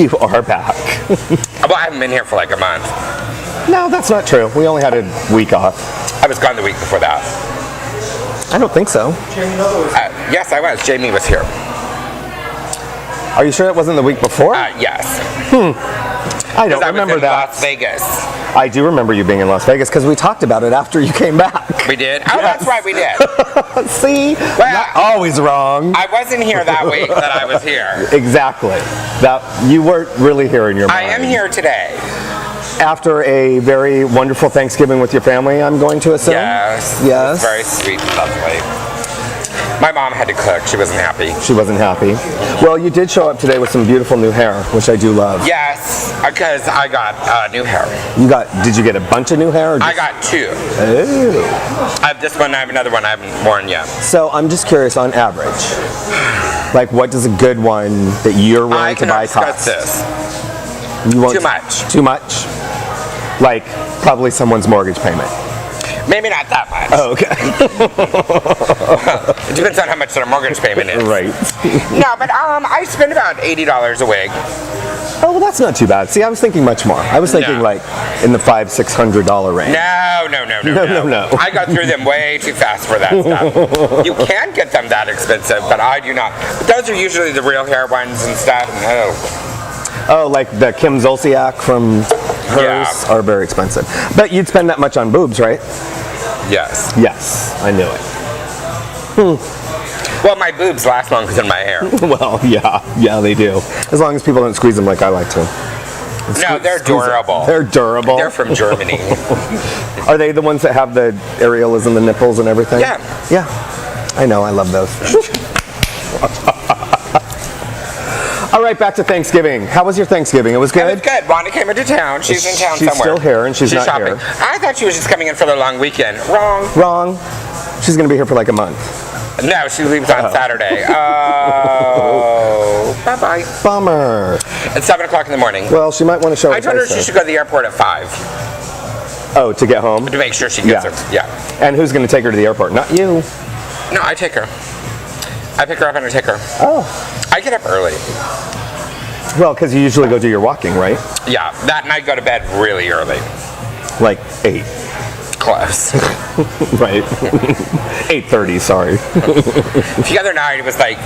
You are back. Well, I haven't been here for like a month. No, that's not true. We only had a week off. I was gone the week before that. I don't think so. Yes, I was. Jamie was here. Are you sure it wasn't the week before? Yes. I don't remember that. Las Vegas. I do remember you being in Las Vegas because we talked about it after you came back. We did? Oh, yes. That's right, we did. See? Well, not always wrong. I wasn't here that week that I was here. Exactly. That you weren't really here in your mind. I am here today. After a very wonderful Thanksgiving with your family, I'm going to assume? Yes. Yes. It was very sweet and lovely. My mom had to cook. She wasn't happy. She wasn't happy. Well, you did show up today with some beautiful new hair, which I do love. Yes, because I got new hair. Did you get a bunch of new hair? Or just... I got 2. Oh. I have this one, I have another one I haven't worn yet. So I'm just curious, on average, like what does a good one that you're willing to buy cost? This. You want too much. Too much? Like probably someone's mortgage payment. Maybe not that much. Oh, okay. It depends on how much their mortgage payment is. Right. No, but I spend about $80 a week. Oh, well, that's not too bad. See, I was thinking much more. I was thinking like in the $500-$600 range. No. I go through them way too fast for that stuff. You can get them that expensive, but I do not. But those are usually the real hair ones and stuff. No. Oh, like the Kim Zolciak from hers are very expensive. But you'd spend that much on boobs, right? Yes. Yes, I knew it. Well, my boobs last longer than my hair. Well, yeah, they do. As long as people don't squeeze them like I like to. No, they're durable. They're durable? They're from Germany. Are they the ones that have the areolas and the nipples and everything? Yeah. Yeah. I know, I love those. All right, back to Thanksgiving. How was your Thanksgiving? It was good? It was good. Wanda came into town. She's in town somewhere. She's still here, and she's not shopping. here. I thought she was just coming in for the long weekend. Wrong. Wrong. She's going to be here for like a month. No, she leaves on Saturday. Oh. Bye-bye. Bummer. It's 7 o'clock in the morning. Well, she might want to show us. I told her she should go to the airport at 5. Oh, to get home? To make sure she gets her. Yeah. And who's going to take her to the airport? Not you. No, I take her. I pick her up and I take her. Oh. I get up early. Well, because you usually go do your walking, right? Yeah, that night go to bed really early. Like 8. Close. Right. 8:30, sorry. The other night it was like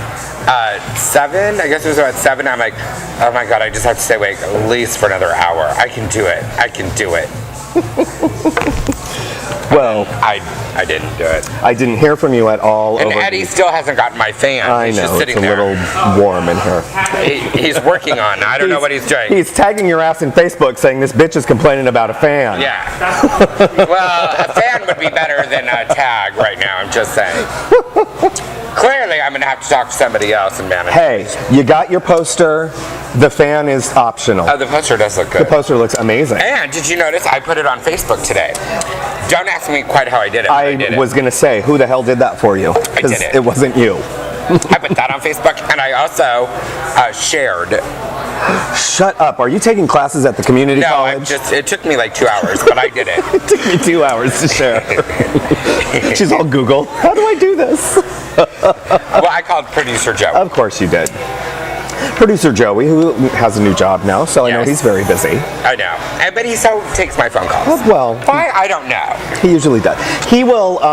7. I guess it was about 7. I'm like, oh my God, I just have to stay awake at least for another hour. I can do it. I can do it. Well, I didn't do it. I didn't hear from you at all. And Eddie still hasn't gotten my fan. I he's know, just sitting it's a there. little warm in here. He's working on it. I don't know what he's doing. He's tagging your ass in Facebook saying this bitch is complaining about a fan. Yeah. Well, a fan would be better than a tag right now, I'm just saying. Clearly, I'm going to have to talk to somebody else and manage. Hey, you got your poster. The fan is optional. Oh, the poster does look good. The poster looks amazing. And did you notice I put it on Facebook today? Don't ask me quite how I did it. I was going to say, who the hell did that for you? I did it. It wasn't you. I put that on Facebook, and I also shared. Shut up. Are you taking classes at the community college? No, it took me like 2 hours, but I did it. It took me 2 hours to share. She's all Google. How do I do this? Well, I called Producer Joe. Of course you did. Producer Joey, who has a new job now, so I know he's very busy. I know. But he so takes my phone calls. Well. Why? I don't know. He usually does. He will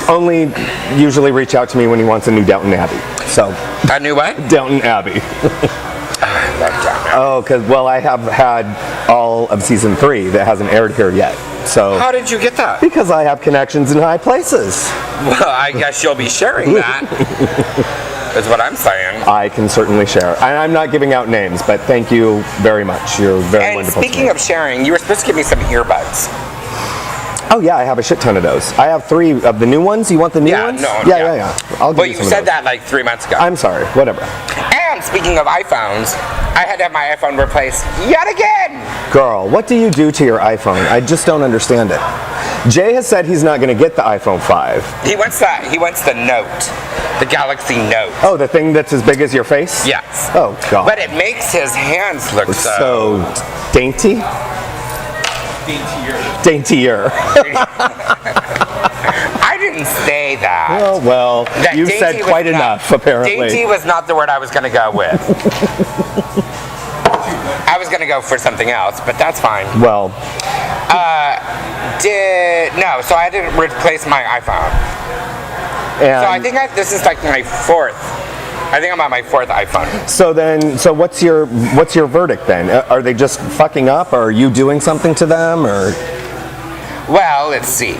only usually reach out to me when he wants a new Downton Abbey. So. A new what? Downton Abbey. I love Downton Abbey. Oh, because, well, I have had all of season 3 that hasn't aired here yet. So. How did you get that? Because I have connections in high places. Well, I guess you'll be sharing that. Is what I'm saying. I can certainly share. And I'm not giving out names, but thank you very much. You're very wonderful. And speaking of sharing, you were supposed to give me some earbuds. Oh yeah, I have a shit ton of those. I have 3 of the new ones. You want the new ones? Yeah. I'll give you some of said those. that like 3 months ago. I'm sorry. Whatever. And speaking of iPhones, I had to have my iPhone replaced yet again. Girl, what do you do to your iPhone? I just don't understand it. Jay has said he's not going to get the iPhone 5. He wants the Note, the Galaxy Note. Oh, the thing that's as big as your face? Yes. Oh God. But it makes his hands look so dainty. Daintier. I didn't say that. Oh, well, you said quite enough, apparently. Dainty was not the word I was going to go with. gonna go for something else, but that's fine. Well, No, so I had to replace my iPhone. and So I think this is like my fourth. I think I'm on my fourth iPhone. so what's your verdict then? Are they just fucking up, or are you doing something to them, or? Well, let's see.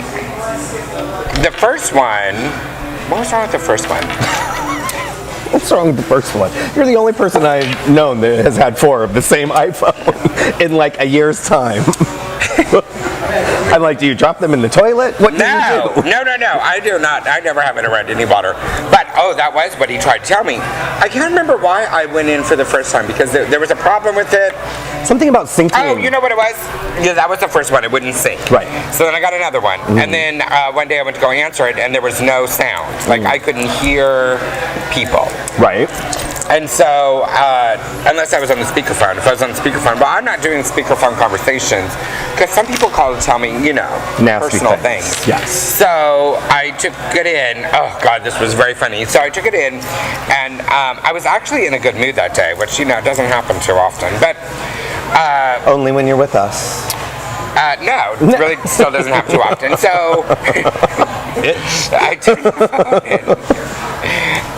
The first one. What was wrong with the first one? What's wrong with the first one? You're the only person I've known that has had 4 of the same iPhone in like a year's time. I'm like, do you drop them in the toilet? What do you do? No, I do not. I never have interrupted any water. But, that was what he tried to tell me. I can't remember why I went in for the first time, because there was a problem with it. Something about syncing. Oh, you know what it was? Yeah, that was the first one. It wouldn't sync. Right. So then I got another one. And then one day I went to go answer it, and there was no sound. Like, I couldn't hear people. Right. And so, unless I was on the speakerphone. If I was on the speakerphone, but I'm not doing speakerphone conversations, because some people call to tell me, Nasty personal things. Yes. So I took it in. Oh God, this was very funny. So I took it in, and I was actually in a good mood that day, which doesn't happen too often. But Only when you're with us. no, it really still doesn't happen too often. So I took the phone in.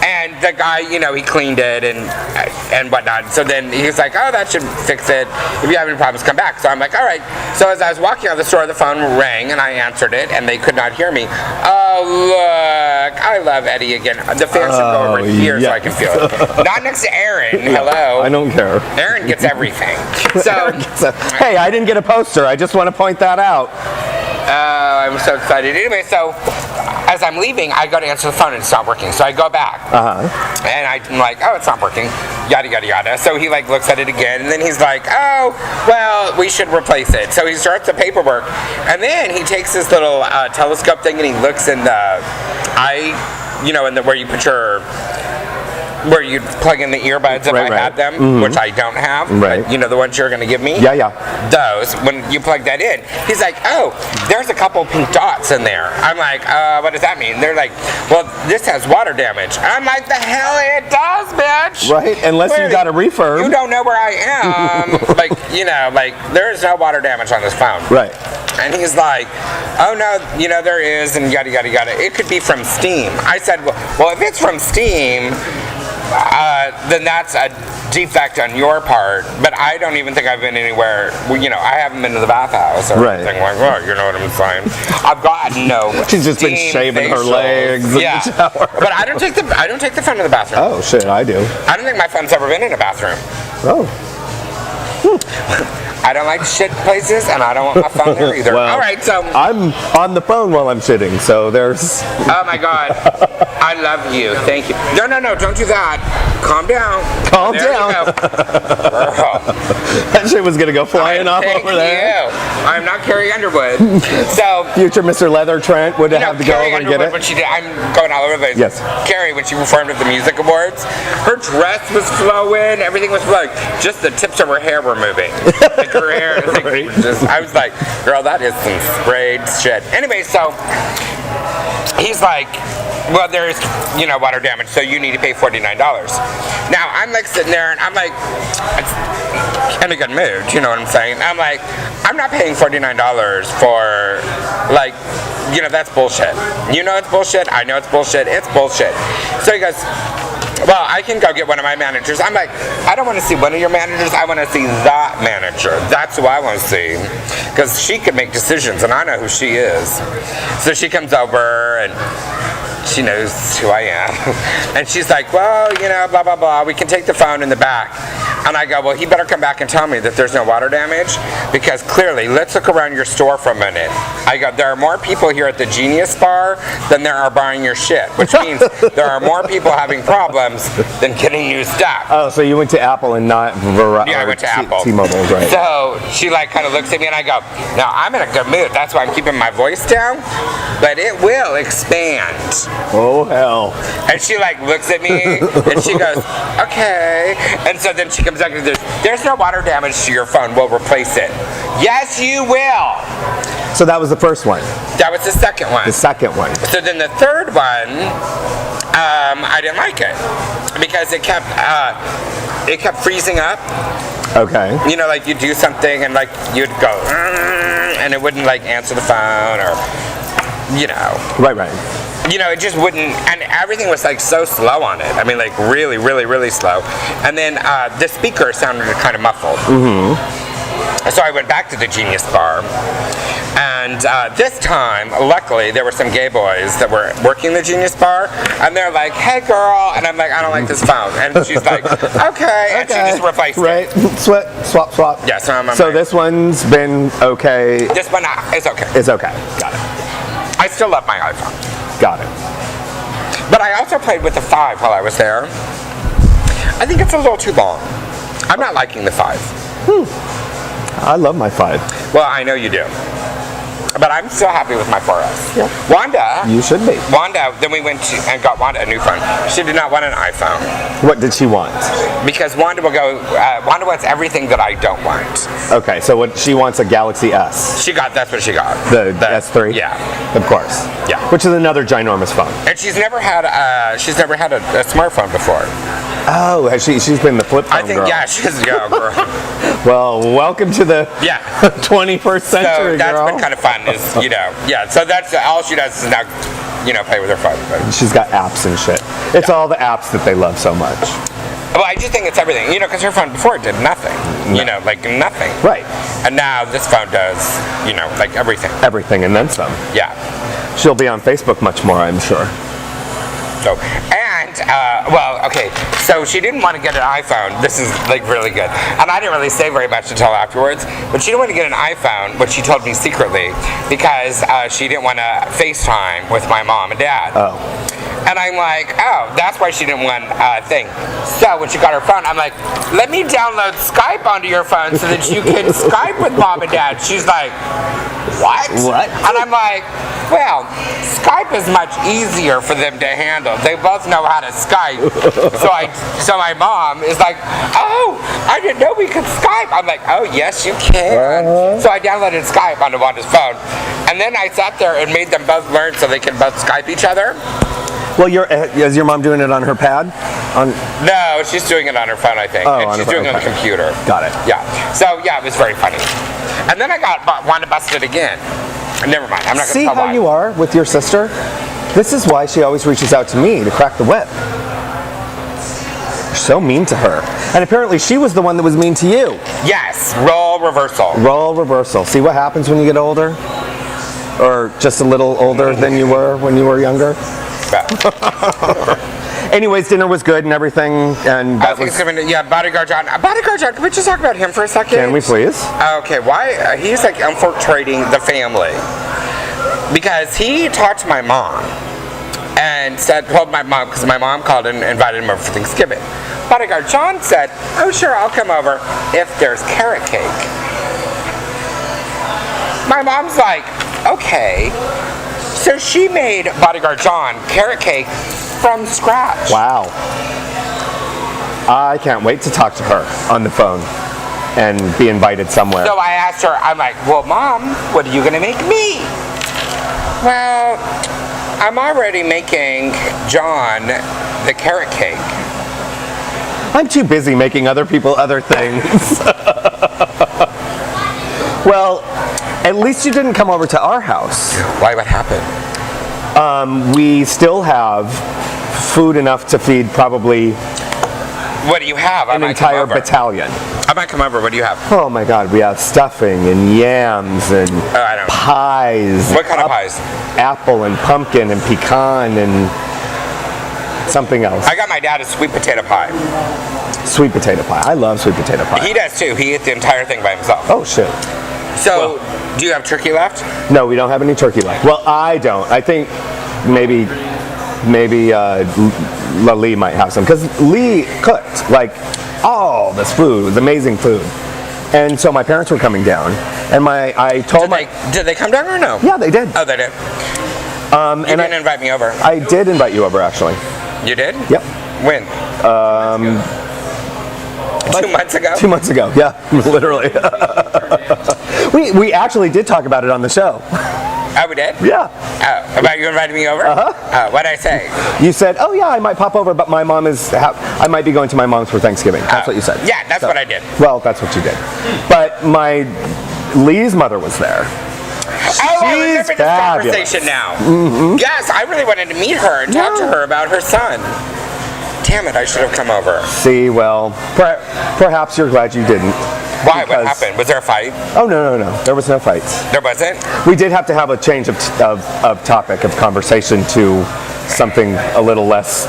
And the guy, he cleaned it and whatnot. So then he was like, oh, that should fix it. If you have any problems, come back. So I'm like, all right. So as I was walking out of the store, the phone rang, and I answered it, and they could not hear me. Oh, look. I love Eddie again. The fans should go over here so I can feel it. Not next to Aaron. Hello. I don't care. Aaron gets everything. So, hey, I didn't get a poster. I just want to point that out. I'm so excited. Anyway, so as I'm leaving, I go to answer the phone and it's not working. So I go back. And I'm like, oh, it's not working. Yada, yada, yada. So he looks at it again, and then he's like, oh, well, we should replace it. So he starts the paperwork, and then he takes this little telescope thing and he looks in the where you put where you plug in the earbuds if I had them, which I don't have. Right. But, the ones you're going to give me? Yeah. Those, when you plug that in, he's like, oh, there's a couple pink dots in there. I'm like, what does that mean? They're like, well, this has water damage. I'm like, the hell it does, bitch. Right, unless you got a refurb. You don't know where I am. There's no water damage on this phone. Right. And he's like, oh no, there is, and yada, yada, yada. It could be from Steam. I said, well, if it's from Steam, then that's a defect on your part, but I don't even think I've been anywhere, I haven't been to the bathhouse or anything like that, you know what I'm saying? I've gotten no She's just been shaving her legs in the shower. But I don't take the phone to the bathroom. Oh shit, I do. I don't think my phone's ever been in a bathroom. Oh. I don't like shit places, and I don't want my phone there either. Well, all right, so I'm on the phone while I'm shitting, so there's. Oh my God, I love you. Thank you. No, don't do that. Calm down. Calm there down. You go. That shit was gonna go flying off over there. I'm not Carrie Underwood. So future Mr. Leather Trent would have to go over and get it. When she did, I'm going all over the place. Yes. Carrie, when she performed at the music awards, her dress was flowing, everything was flowing. Just the tips of her hair were moving. Her hair, I was like, girl, that is some sprayed shit. Anyway, so he's like, well, there's, water damage, so you need to pay $49. Now, I'm like sitting there, and I'm like, in a good mood, you know what I'm saying? I'm like, I'm not paying $49 for, that's bullshit. It's bullshit, I know it's bullshit, So he goes, well, I can go get one of my managers. I'm like, I don't want to see one of your managers. I want to see that manager. That's who I want to see. Because she can make decisions, and I know who she is. So she comes over, and she knows who I am. And she's like, well, blah, blah, blah. We can take the phone in the back. And I go, well, he better come back and tell me that there's no water damage, because clearly, let's look around your store for a minute. I go, there are more people here at the Genius Bar than there are buying your shit, which means there are more people having problems than getting new stuff. Oh, so you went to Apple and not Verizon? Yeah, I went to Apple. T-Mobile, right. So she kind of looks at me, and I go, now I'm in a good mood. That's why I'm keeping my voice down, but it will expand. Oh, hell. And she looks at me, and she goes, okay. And so then she comes back and says, there's no water damage to your phone. We'll replace it. Yes, you will. So that was the first one. That was the second one. The second one. So then the third one, I didn't like it because it kept freezing up. Okay. You know, like you do something and like you'd go, and it wouldn't like answer the phone or, you know. Right. You know, it just wouldn't, and everything was like so slow on it. I mean, like really, really, really slow. And then the speaker sounded kind of muffled. So I went back to the Genius Bar, and this time, luckily, there were some gay boys that were working the Genius Bar, and they're like, "Hey, girl," and I'm like, "I don't like this phone," and she's like, "Okay," and she just replaced it. Right. Swap. Yeah. So this one's been okay. This one is okay. It's okay. Got it. I still love my iPhone. Got it. But I also played with the 5 while I was there. I think it's a little too long. I'm not liking the 5. I love my 5. Well, I know you do. But I'm still happy with my 4S. Yeah. Wanda. You should be. Wanda, then we went and got Wanda a new phone. She did not want an iPhone. What did she want? Because Wanda will go, Wanda wants everything that I don't want. Okay, so what she wants a Galaxy S. That's what she got. The S3? Yeah. Of course. Yeah. Which is another ginormous phone. And she's never had a smartphone before. Oh, she's been the flip phone I think, girl. yeah, she's a girl. Well, welcome to the 21st century, so that's girl. been kind of fun, is, you know, yeah. So that's all she does is now, you know, play with her phone. But she's got apps and shit. It's all the apps that they love so much. well, I just think it's everything, you know, because her phone before did nothing, you know, like nothing. Right. And now this phone does, you know, like everything. Everything and then some. Yeah. She'll be on Facebook much more, I'm sure. So, and, well, okay, so she didn't want to get an iPhone. This is, like, really good. And I didn't really say very much until afterwards, but she didn't want to get an iPhone, which she told me secretly, because she didn't want to FaceTime with my mom and dad. Oh. And I'm like, oh, that's why she didn't want a thing. So when she got her phone, I'm like, let me download Skype onto your phone so that you can Skype with mom and dad. She's like, what? And I'm like, well, Skype is much easier for them to handle. They both know how to Skype. So my mom is like, oh, I didn't know we could Skype. I'm like, oh, yes, you can. So I downloaded Skype onto Wanda's phone. And then I sat there and made them both learn so they can both Skype each other. Well, is your mom doing it on her pad? No, she's doing it on her phone, I think. Oh, and she's doing it on the computer. Got it. Yeah. So, yeah, it was very funny. And then I got Wanda busted again. Never mind. I'm not going to See tell how why. you are with your sister? This is why she always reaches out to me to crack the whip. You're so mean to her. And apparently she was the one that was mean to you. Yes. Role reversal. Role reversal. See what happens when you get older? Or just a little older than you were when you were younger? Anyways, dinner was good and everything, and that was... Bodyguard John. Bodyguard John, can we just talk about him for a second? Can we please? Okay, why? He's like infiltrating the family. Because he talked to my mom and told my mom, because my mom called and invited him over for Thanksgiving. Bodyguard John said, oh sure, I'll come over if there's carrot cake. My mom's like, okay. So she made Bodyguard John carrot cake from scratch. Wow. I can't wait to talk to her on the phone and be invited somewhere. So I asked her, I'm like, well, Mom, what are you going to make me? Well, I'm already making John the carrot cake. I'm too busy making other people other things. Well, at least you didn't come over to our house. Why? What happened? We still have food enough to feed probably What do you have? an entire battalion. I might come over. What do you have? Oh my God, we have stuffing and yams and I don't know. pies. What kind of pies? Apple and pumpkin and pecan and something else. I got my dad a sweet potato pie. Sweet potato pie. I love sweet potato pie. He does too. He ate the entire thing by himself. Oh shit. So, do you have turkey left? No, we don't have any turkey left. Well, I don't. I think maybe Lee might have some, because Lee cooked like all this food. It was amazing food. And so my parents were coming down, and I told Did they come down or no? Yeah, they did. Oh, they did. You didn't invite me over. I did invite you over, actually. You did? Yep. When? 2 months ago? 2 months ago, yeah, literally. We actually did talk about it on the show. Oh, we did? Yeah. Oh, about you inviting me over? What'd I say? You said, oh yeah, I might pop over, but my mom is, I might be going to my mom's for Thanksgiving. That's what you said. Yeah, that's what I did. Well, that's what you did. But Lee's mother was there. Oh, I remember this conversation now. Yes, I really wanted to meet her and talk to her about her son. Damn it, I should have come over. See, well, perhaps you're glad you didn't. Why? What happened? Was there a fight? Oh, no. There was no fights. There wasn't? We did have to have a change of topic of conversation to something a little less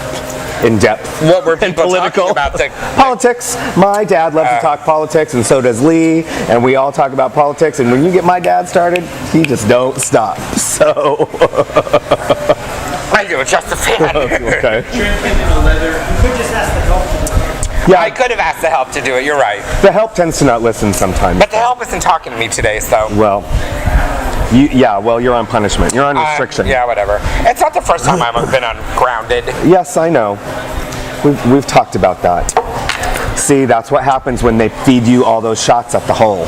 in-depth. What were people talking about? Politics. My dad loves to talk politics, and so does Lee, and we all talk about politics, and when you get my dad started, he just don't stop. So... I do, just a fan. Okay. Yeah, I could have asked the help to do it, you're right. The help tends to not listen sometimes. But the help isn't talking to me today, so... Well, you're on punishment. You're on restriction. Yeah, whatever. It's not the first time I've been on grounded. Yes, I know. We've talked about that. See, that's what happens when they feed you all those shots at the hole.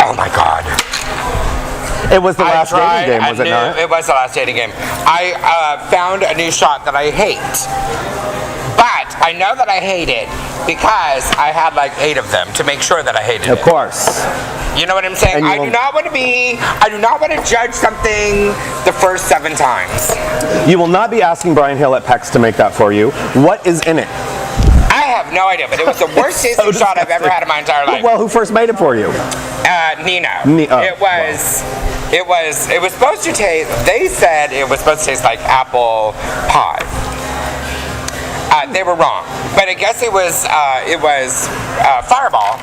Oh my God. It was the last dating game, was it not? It was the last dating game. I found a new shot that I hate. But I know that I hate it because I had like 8 of them to make sure that I hated it. Of course. You know what I'm saying? I do not want to judge something the first 7 times. You will not be asking Brian Hill at PEX to make that for you. What is in it? I have no idea, but it was the worst tasting shot I've ever had in my entire life. Well, who first made it for you? Nina. It was supposed to taste, they said it was supposed to taste like apple pie. They were wrong, but I guess it was Fireball,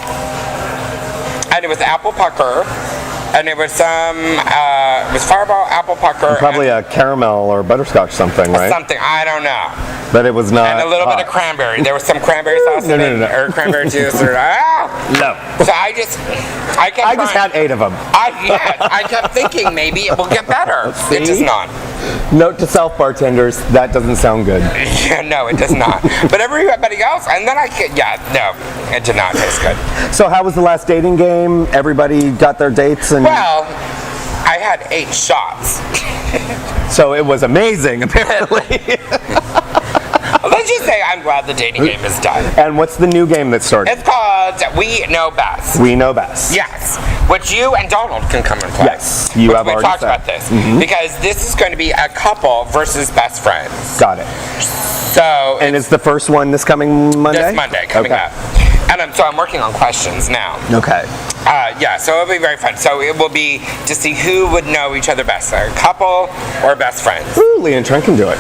and it was apple pucker, and it was it was Fireball, apple pucker, probably a caramel or butterscotch something, right? Something, I don't know. But it was not. And a little bit of cranberry. There was some cranberry sauce in it, or cranberry juice, or no. So I just had 8 of them. I kept thinking maybe it will get better. See? It does not. Note to self, bartenders, that doesn't sound good. Yeah, no, it does not. But everybody else, and then no, it did not taste good. So how was the last dating game? Everybody got their dates and... Well, I had 8 shots. So it was amazing, apparently. Let's just say I'm glad the dating game is done. And what's the new game that started? It's called We Know Best. We Know Best. Yes. Which you and Donald can come and play. Yes. You have already talked about this. Because this is going to be a couple versus best friends. Got it. So... And is the first one this coming Monday? This Monday, coming up. And so I'm working on questions now. Okay. Yeah, so it'll be very fun. So it will be to see who would know each other best, a couple or best friends. Ooh, Lee and Trent can do it.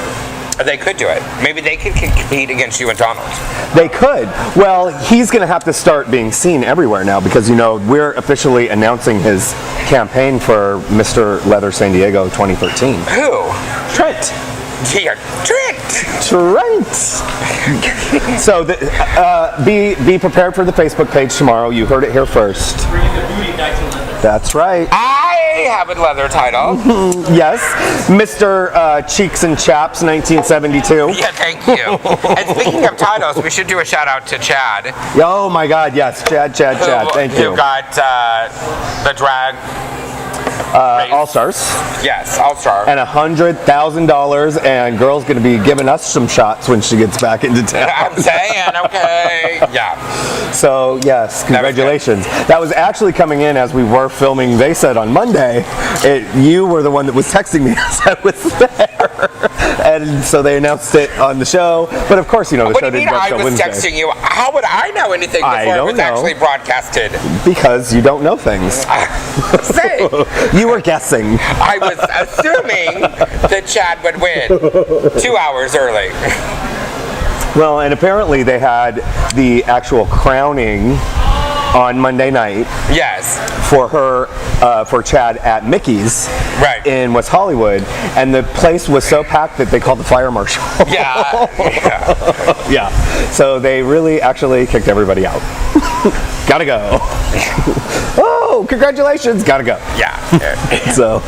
They could do it. Maybe they could compete against you and Donald. They could. Well, he's going to have to start being seen everywhere now because, we're officially announcing his campaign for Mr. Leather San Diego 2013. Who? Trent. Yeah, Trent. So be prepared for the Facebook page tomorrow. You heard it here first. Bringing the booty back to leather. That's right. I have a leather title. Yes, Mr. Cheeks and Chaps, 1972. Yeah, thank you. And speaking of titles, we should do a shout out to Chad. Oh my God, yes, Chad, thank you. Who got the drag All Stars. Yes, All Star. And $100,000, and girl's gonna be giving us some shots when she gets back into town. I'm saying, okay, yeah. So yes, congratulations. That was actually coming in as we were filming. They said on Monday, you were the one that was texting me as I was there, and so they announced it on the show. But of course, the show didn't go till Wednesday. I was texting you. How would I know anything before it was actually broadcasted? Because you don't know things. Say. You were guessing. I was assuming that Chad would win 2 hours early. Well, and apparently they had the actual crowning on Monday night. Yes. For her, for Chad at Mickey's. Right. In West Hollywood, and the place was so packed that they called the fire marshal. Yeah. Yeah. So they really actually kicked everybody out. Gotta go. Oh, congratulations. Gotta go. Yeah. So,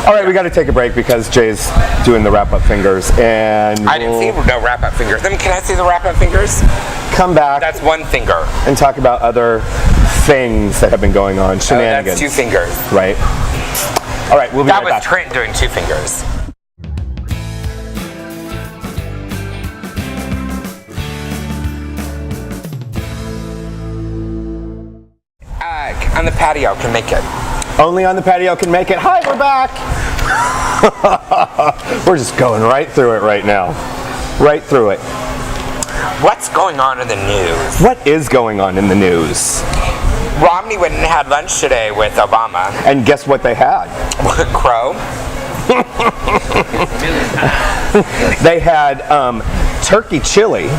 all right, we got to take a break because Jay's doing the wrap-up fingers, and I didn't see no wrap-up fingers. I mean, can I see the wrap-up fingers? Come back. That's one finger. And talk about other things that have been going on. Shenanigans. That's 2 fingers. Right. All right, we'll be right back. That was Trent doing 2 fingers. On the patio can make it. Only on the patio can make it. Hi, we're back. We're just going right through it right now. Right through it. What's going on in the news? What is going on in the news? Romney went and had lunch today with Obama. And guess what they had? Crow. They had turkey chili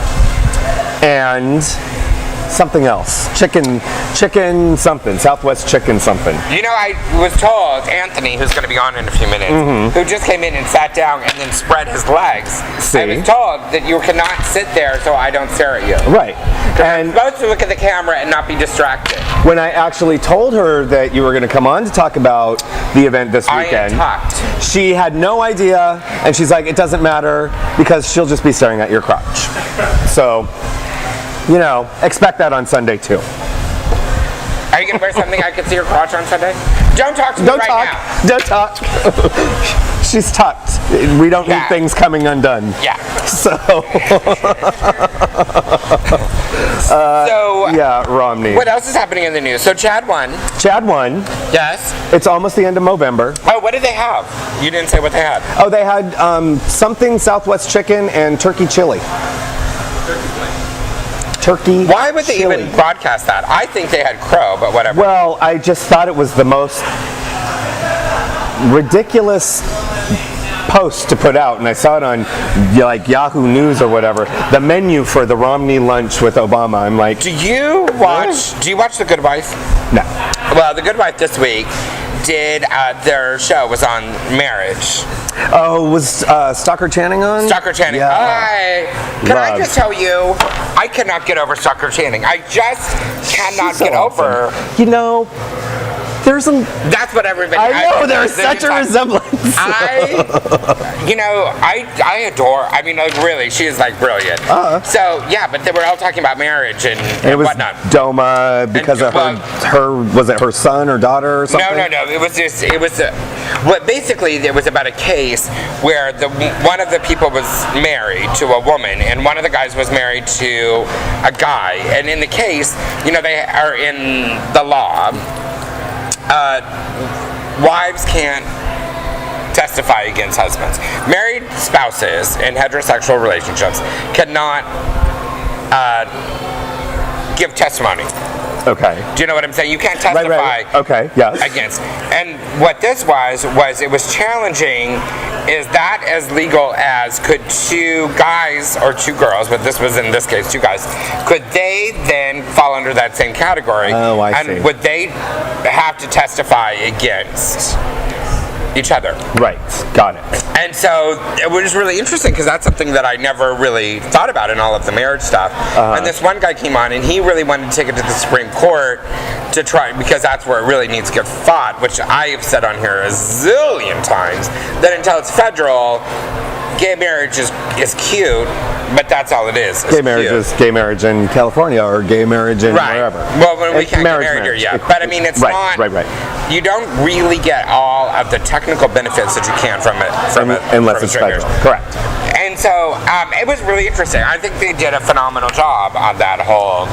and something else. Chicken something. Southwest chicken something. You know, I was told, Anthony, who's going to be on in a few minutes, who just came in and sat down and then spread his legs. See? I was told that you cannot sit there so I don't stare at you. Right. And you're supposed to look at the camera and not be distracted. when I actually told her that you were going to come on to talk about the event this weekend, she had no idea, and she's like, it doesn't matter because she'll just be staring at your crotch. So, you know, expect that on Sunday too. Are you going to wear something I can see your crotch on Sunday? Don't talk to me right now. Don't talk. She's tucked. We don't need things coming undone. Yeah. So. Yeah, Romney. What else is happening in the news? So Chad won. Chad won. Yes. It's almost the end of November. Oh, what did they have? You didn't say what they had. Oh, they had something Southwest chicken and turkey chili. Turkey. Why would they chili. even broadcast that? I think they had crow, but whatever. Well, I just thought it was the most ridiculous post to put out, and I saw it on like Yahoo News or whatever. The menu for the Romney lunch with Obama. I'm like, Do you watch The Good Wife? no. Well, The Good Wife this week did their show was on marriage. Oh, was Stockard Channing on? Stockard Channing. Yeah. Can I just tell you, I cannot get over Stockard Channing. I just cannot She's so get over. awesome. You know, there's some. That's what everybody. I know there's such a resemblance. I adore. I mean, like really, she is like brilliant. So yeah, but they were all talking about marriage and It was whatnot. Doma because of her. Was it her son or daughter or something? No. It was just. It was. Basically, it was about a case where one of the people was married to a woman, and one of the guys was married to a guy. And in the case, you know, they are in the law. Wives can't testify against husbands. Married spouses in heterosexual relationships cannot give testimony. Okay. Do you know what I'm saying? You can't testify Right. Okay, yes. against. And what this was it was challenging, is that as legal as could 2 guys or 2 girls, but this was in this case 2 guys, could they then fall under that same category? Oh, I and see. would they have to testify against each other? Right, got it. And so it was really interesting because that's something that I never really thought about in all of the marriage stuff. And this one guy came on and he really wanted to take it to the Supreme Court to try, because that's where it really needs to get fought, which I have said on here a zillion times, that until it's federal, gay marriage is cute, but that's all it is. Gay marriage is gay marriage in California or gay marriage in wherever. Well, when we can't get married here yet. But I mean, it's not. Right. You don't really get all of the technical benefits that you can from it. Unless it's federal. Correct. And so it was really interesting. I think they did a phenomenal job on that whole.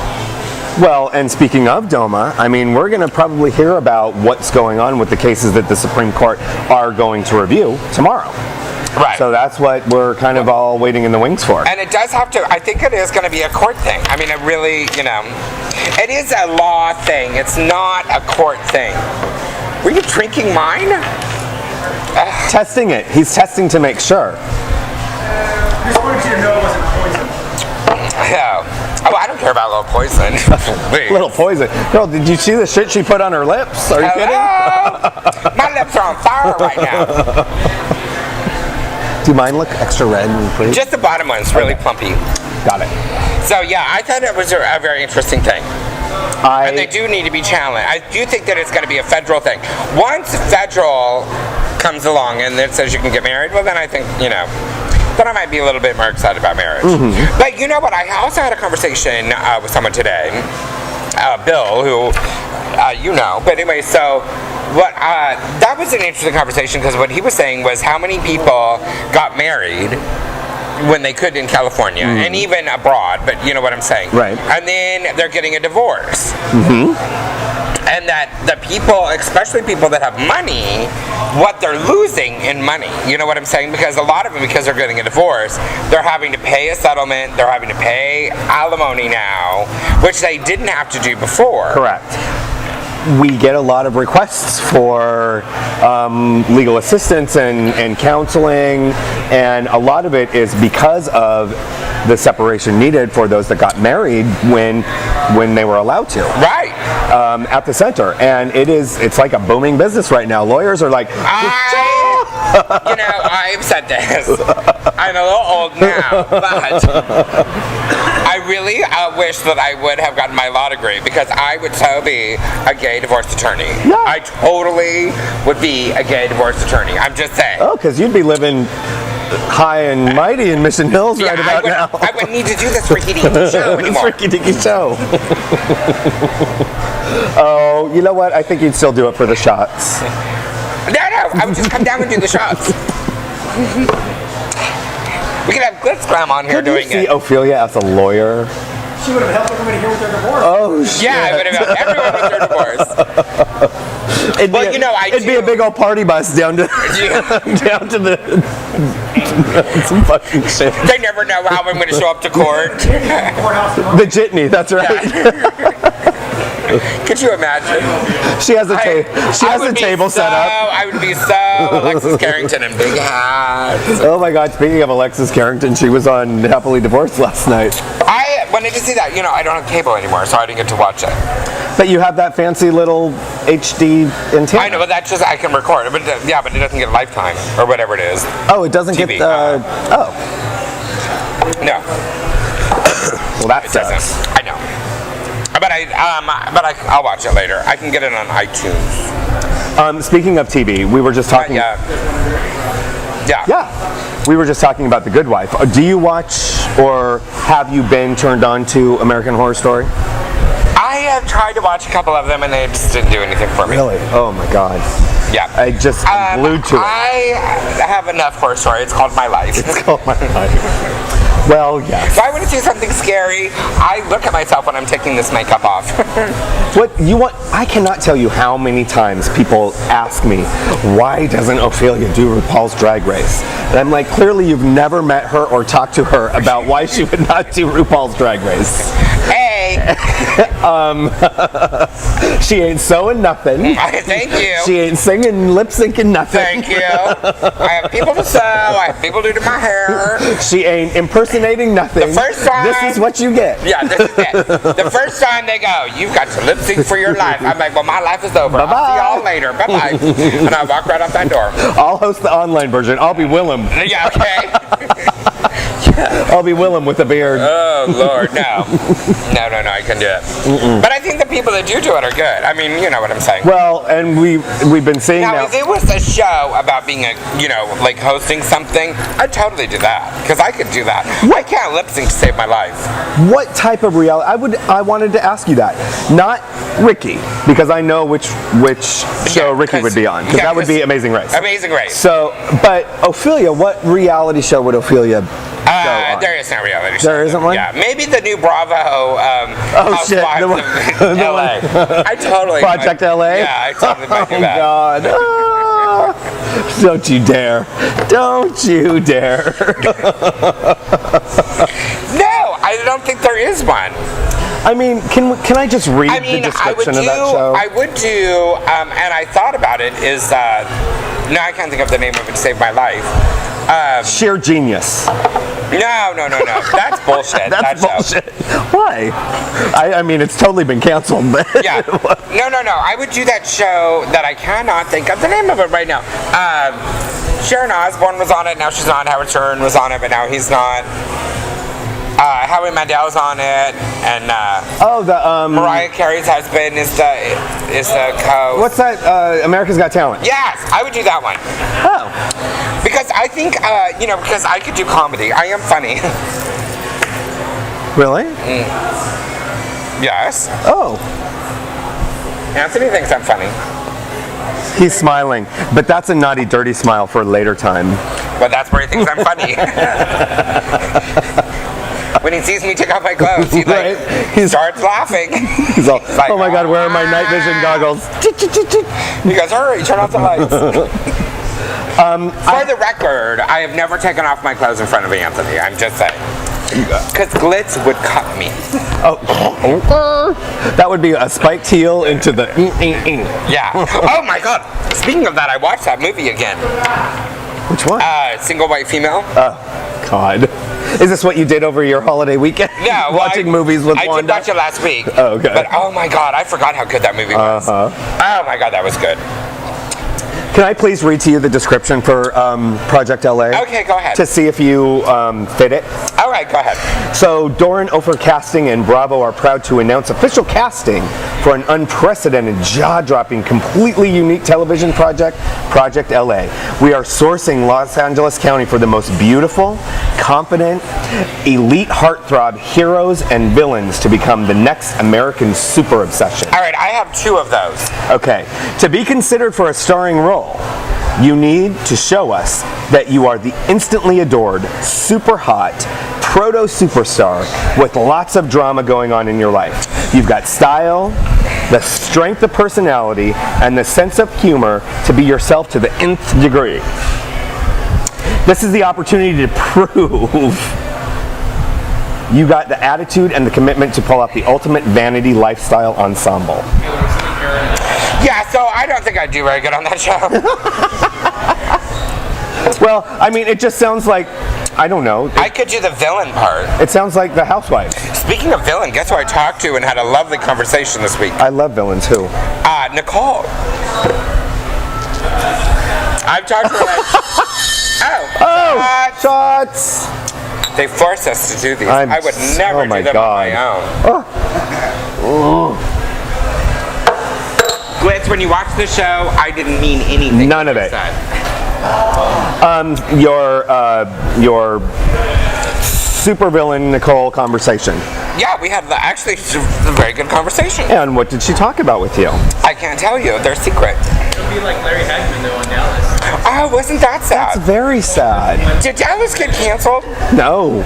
Well, and speaking of DOMA, I mean, we're going to probably hear about what's going on with the cases that the Supreme Court are going to review tomorrow. Right. So that's what we're kind of all waiting in the wings for. And it does have to, I think it is going to be a court thing. I mean, it really, you know, it is a law thing. It's not a court thing. Were you drinking mine? Testing it. He's testing to make sure. Just wanted you to know it wasn't poison. Oh, I don't care about little poison. Little poison. Girl, did you see the shit she put on her lips? Are you kidding? My lips are on fire right now. Do mine look extra red, please? Just the bottom one's really plumpy. Got it. So yeah, I thought it was a very interesting thing. And they do need to be challenged. I do think that it's going to be a federal thing. Once federal comes along and it says you can get married, well then I think, you know, then I might be a little bit more excited about marriage. Mm-hmm. But you know what? I also had a conversation with someone today, Bill, who you know. But anyway, so that was an interesting conversation because what he was saying was how many people got married when they could in California and even abroad, but you know what I'm saying. Right. And then they're getting a divorce. And that the people, especially people that have money, what they're losing in money. You know what I'm saying? Because a lot of them, because they're getting a divorce, they're having to pay a settlement, they're having to pay alimony now, which they didn't have to do before. Correct. We get a lot of requests for legal assistance and counseling, and a lot of it is because of the separation needed for those that got married when they were allowed to. Right. At the center, and it's like a booming business right now. Lawyers are like, I've said this. I'm a little old now, but I really wish that I would have gotten my law degree because I would so be a gay divorce attorney. Yeah. I totally would be a gay divorce attorney. I'm just saying. oh, because you'd be living high and mighty in Mission Hills right about now. I wouldn't need to do this freaky-deaky show anymore. This freaky-deaky show. Oh, you know what? I think you'd still do it for the shots. No, I would just come down and do the shots. We could have Glitz Glam on here doing see it. Ophelia as a lawyer? She would have helped everybody here with their divorce. Oh, shit. Yeah, I would have helped everyone with their divorce. It'd be a big old party bus down to down to the some fucking shit. They never know how I'm going to show up to court. The jitney, that's right. Could you imagine? She has a table set up. I would be so Alexis Carrington in big hats. Oh my God! Speaking of Alexis Carrington, she was on Happily Divorced last night. I wanted to see that. I don't have cable anymore, so I didn't get to watch it. But you have that fancy little HD antenna. I know, but that's just I can record it. But it doesn't get Lifetime or whatever it is. Oh, it doesn't TV, get No. Well, that It sucks. doesn't. I know. But I'll watch it later. I can get it on iTunes. Speaking of TV, we were just talking. Yeah. We were just talking about The Good Wife. Do you watch or have you been turned on to American Horror Story? I have tried to watch a couple of them and they just didn't do anything for me. Really? Oh my God. Yeah. I'm glued to it. I have enough horror story. It's called My Life. It's called My Life. Well, yes. If I want to do something scary, I look at myself when I'm taking this makeup off. What you want? I cannot tell you how many times people ask me, why doesn't Ophelia do RuPaul's Drag Race? And I'm like, clearly you've never met her or talked to her about why she would not do RuPaul's Drag Race. Hey! She ain't sewing nothing. Thank you. She ain't singing, lip syncing nothing. Thank you. I have people to sew. I have people to do my hair. She ain't impersonating nothing. The first time. This is what you get. Yeah, this is it. The first time they go, you've got to lip sync for your life. I'm like, well, my life is over. Bye-bye. I'll see y'all later. Bye-bye. And I walk right out that door. I'll host the online version. I'll be Willem. Yeah, okay. I'll be Willem with a beard. Oh, Lord, no. No, I can do it. But I think the people that do it are good. I mean, you know what I'm saying. Well, and we've been seeing Now, now. if it was a show about being like hosting something, I'd totally do that. Because I could do that. I can't lip sync to save my life. What type of reality? I wanted to ask you that. Not Ricky, because I know which show Ricky would be on. Because that would be Amazing Race. Amazing Race. So, but Ophelia, what reality show would Ophelia go on? There is no reality show. There isn't one? Yeah, maybe the new Bravo Housewives the one- of the LA. one- I totally Project LA? Yeah, I totally might do Oh that. God. Ah. Don't you dare. Don't you dare. No, I don't think there is one. I mean, can I just read the description of that show? I would do, and I thought about it, is, no, I can't think of the name of it to save my life. Sheer genius. No. That's bullshit. That's that bullshit. Why? I mean, it's totally been canceled. But Yeah. No. I would do that show that I cannot think of the name of it right now. Sharon Osbourne was on it. Now she's not. Howard Stern was on it, but now he's not. Howie Mandel's on it, and Mariah Carey's husband is the co. What's that? America's Got Talent. Yes, I would do that one. Oh. Because I think, because I could do comedy. I am funny. Really? Yes. Oh. Anthony thinks I'm funny. He's smiling, but that's a naughty, dirty smile for a later time. But that's where he thinks I'm funny. When he sees me take off my clothes, he starts laughing. He's all, like, oh my God, where are my night vision goggles? He goes, hurry, turn off the lights. For the record, I have never taken off my clothes in front of Anthony. I'm just saying. Because Glitz would cut me. That would be a spiked heel into the. Yeah. Oh my God. Speaking of that, I watched that movie again. Which one? Single White Female. Oh, God. Is this what you did over your holiday weekend? Yeah. Well, watching movies with Wanda? I did watch it last week. Oh, okay. But oh my God, I forgot how good that movie was. Oh my God, that was good. Can I please read to you the description for Project LA? Okay, go ahead. To see if you fit it. All right, go ahead. So, Doran Ofer Casting and Bravo are proud to announce official casting for an unprecedented, jaw-dropping, completely unique television project, Project LA. We are sourcing Los Angeles County for the most beautiful, confident, elite heartthrob heroes and villains to become the next American super obsession. All right, I have 2 of those. Okay. To be considered for a starring role, you need to show us that you are the instantly adored, super hot, proto-superstar with lots of drama going on in your life. You've got style, the strength of personality, and the sense of humor to be yourself to the nth degree. This is the opportunity to prove you got the attitude and the commitment to pull off the ultimate vanity lifestyle ensemble. Yeah, so I don't think I'd do very good on that show. Well, I mean, it just sounds like, I don't know. I could do the villain part. It sounds like The Housewives. Speaking of villain, guess who I talked to and had a lovely conversation this week? I love villains. Who? Nicole. I've talked to her like, shots! They force us to do these. I would never do them on my own. Glitz, when you watch the show, I didn't mean anything. None of it. Said. Your supervillain Nicole conversation. Yeah, we had actually a very good conversation. And what did she talk about with you? I can't tell you. They're secret. It'll be like Larry Hagman though on Dallas. Oh, wasn't that sad? That's very sad. Did Dallas get canceled? No.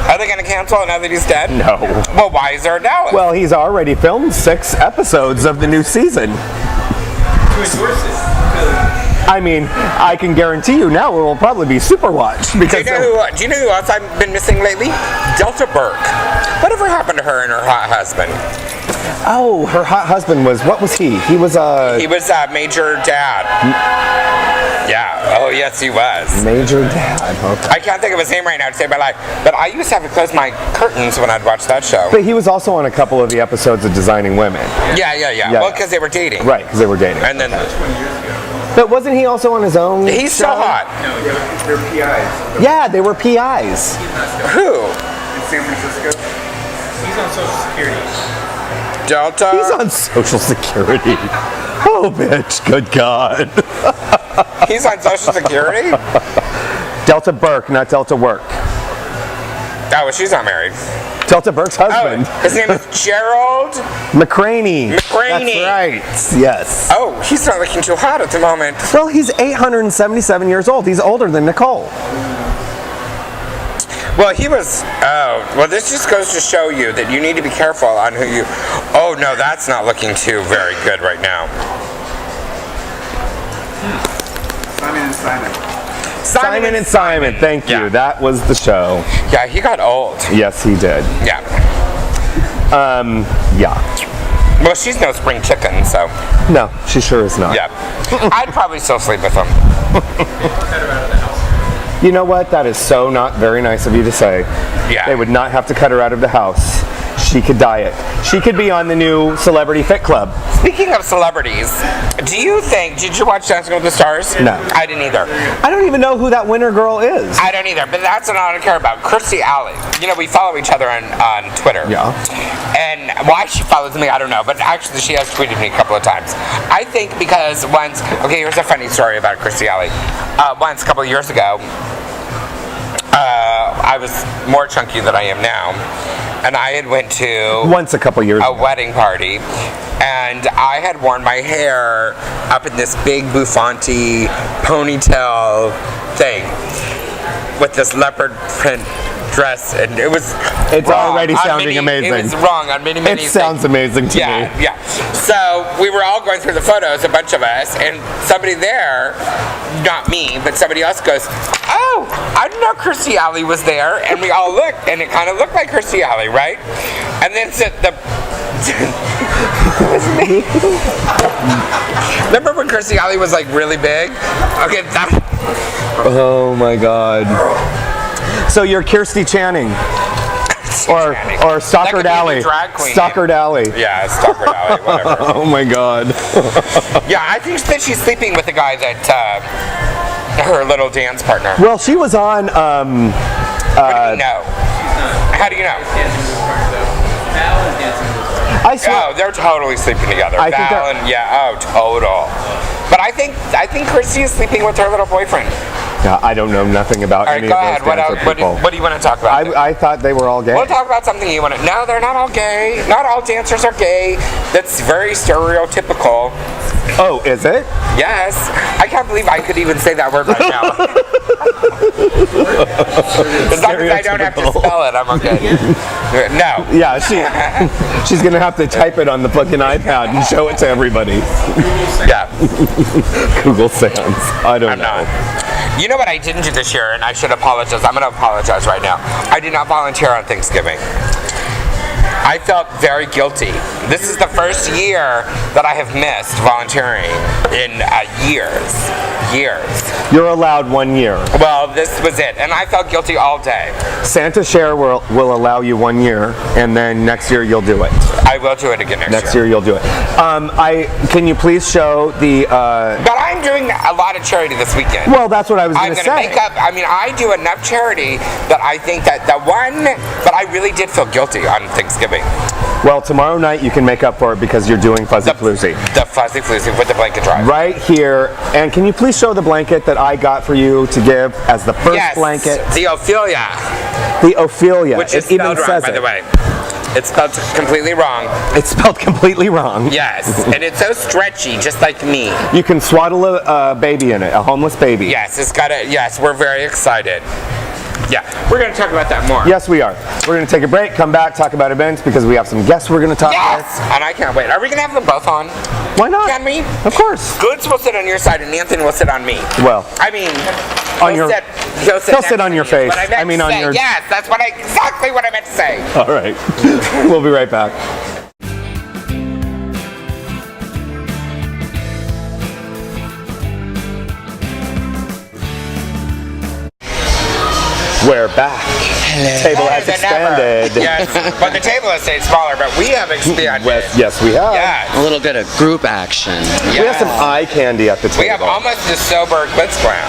Are they going to cancel it now that he's dead? No. Well, why is there a Dallas? Well, he's already filmed 6 episodes of the new season. To endorse it. I mean, I can guarantee you now it will probably be super watched. Because do you know who else I've been missing lately? Delta Burke. Whatever happened to her and her hot husband? Oh, her hot husband was, what was he? He was Major Dad. Yeah. Oh, yes, he was. Major Dad. Okay. I can't think of his name right now to save my life. But I used to have to close my curtains when I'd watch that show. But he was also on a couple of the episodes of Designing Women. Yeah. Well, because they were dating. Right, because they were dating. And then... But wasn't he also on his own He's show? so hot. No, they're PIs. Yeah, they were PIs. Who? In San Francisco. He's on Social Security. Delta? He's on Social Security. Oh, bitch. Good God. He's on Social Security? Delta Burke, not Delta Work. Oh, well, she's not married. Delta Burke's husband. Oh, his name is Gerald McCraney. McCraney. That's right. Yes. Oh, he's not looking too hot at the moment. Well, he's 877 years old. He's older than Nicole. Well, he was... Oh, well, this just goes to show you that you need to be careful on who you... Oh, no, that's not looking too very good right now. Simon and Simon. Thank you. Yeah. That was the show. Yeah, he got old. Yes, he did. Yeah. Yeah. Well, she's no spring chicken, so... No, she sure is not. Yeah. I'd probably still sleep with him. You know what? That is so not very nice of you to say. Yeah. They would not have to cut her out of the house. She could diet. She could be on the new Celebrity Fit Club. Speaking of celebrities, did you watch Dancing with the Stars? No. I didn't either. I don't even know who that winner girl is. I don't either, but that's what I don't care about. Kirstie Alley. You know, we follow each other on Twitter. Yeah. And why she follows me, I don't know, but actually she has tweeted me a couple of times. I think because once, okay, here's a funny story about Kirstie Alley. Once, a couple of years ago, I was more chunky than I am now. and I had went to Once a couple years a ago. wedding party, and I had worn my hair up in this big bouffante ponytail thing with this leopard print dress, and it was It's wrong already on sounding many- amazing. It was wrong on many It sounds things. amazing to me. Yeah. So we were all going through the photos, a bunch of us, and somebody there, not me, but somebody else goes, "Oh, I didn't know Kirstie Alley was there," and we all looked, and it kind of looked like Kirstie Alley, right? And then remember when Kirstie Alley was like really big? Okay, that. Oh my God. So you're Kirstie Channing. Or Stockard That could be a Alley. new drag queen Stockard Alley. Yeah, Stockard Alley, whatever. Oh my God. Yeah, I think that she's sleeping with the guy that her little dance partner. Well, she was on. How do you know? How do you know? I swear. Oh, they're totally sleeping together. I think Val and total. But I think Kirstie is sleeping with her little boyfriend. Yeah, I don't know nothing about All right, any go of ahead. those What dancer people. do you want to talk about? I thought they were all gay. We'll talk about something you want to. No, they're not all gay. Not all dancers are gay. That's very stereotypical. Oh, is it? Yes. I can't believe I could even say that word right now. As long as I don't have to spell it, I'm okay. No. Yeah, she's gonna have to type it on the fucking iPad and show it to everybody. Yeah. Google Sans. I don't I'm know. not. You know what I didn't do this year, and I should apologize. I'm going to apologize right now. I did not volunteer on Thanksgiving. I felt very guilty. This is the first year that I have missed volunteering in years. You're allowed 1 year. Well, this was it, and I felt guilty all day. Santa Share will allow you 1 year, and then next year you'll do it. I will do it again next Next year you'll do it. Can you please show the? But I'm doing a lot of charity this weekend. Well, that's what I was I'm gonna going to say. make up. I mean, I do enough charity that I think that but I really did feel guilty on Thanksgiving. Well, tomorrow night you can make up for it because you're doing Fuzzy Floozie. The Fuzzy Floozie with the blanket drive. Right here. And can you please show the blanket that I got for you to give as the first Yes, blanket? the Ophelia, The Ophelia. which is it even spelled wrong, says by it. the way. It's spelled completely wrong. It's spelled completely wrong. Yes, and it's so stretchy, just like me. You can swaddle a baby in it, a homeless baby. Yes, it's got it. Yes, we're very excited. Yeah, we're going to talk about that more. Yes, we are. We're going to take a break, come back, talk about events because we have some guests we're going to talk Yes, and I can't wait. Are we going to have them both on? with. Why not? Can we? Of course. Glitz will sit on your side, and Anthony will sit on me. Well, I mean, On your- he'll he'll next sit on to your me, face. is what I meant to on say. your. Yes, that's exactly what I meant to say. All right. We'll be right back. We're back. Table has Better than ever. expanded. Yes, but the table has stayed smaller, but we have expanded. Yes, we have. Yes. A little bit of group action, We have some eye candy at the table. We have almost a sober Glitz Glam.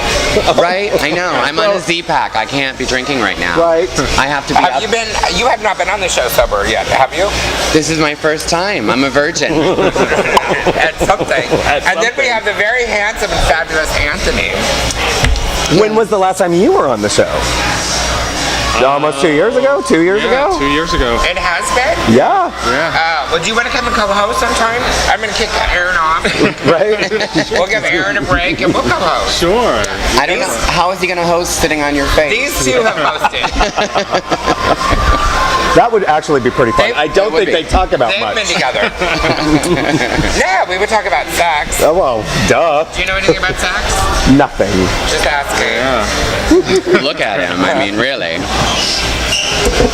right? I know. I'm on a Z-Pack. I can't be drinking right now. Right. I have to be Have up. you been? You have not been on the show sober yet, have you? This is my first time. I'm a virgin. At something. And then we have the very handsome and fabulous Anthony. When was the last time you were on the show? Almost 2 years ago? 2 years ago? 2 years ago. It has been? Yeah. Well, do you want to come and co-host sometime? I'm going to kick Aaron off. Right? We'll give Aaron a break and we'll co-host. Sure. I don't know. How is he going to host sitting on your face? These two have hosted. That would actually be pretty fun. They- I don't it would think be. they talk about They've much. been together. No, we would talk about sex. Oh, well, duh. Do you know anything about sex? Nothing. Just asking. Look at him. I mean, really.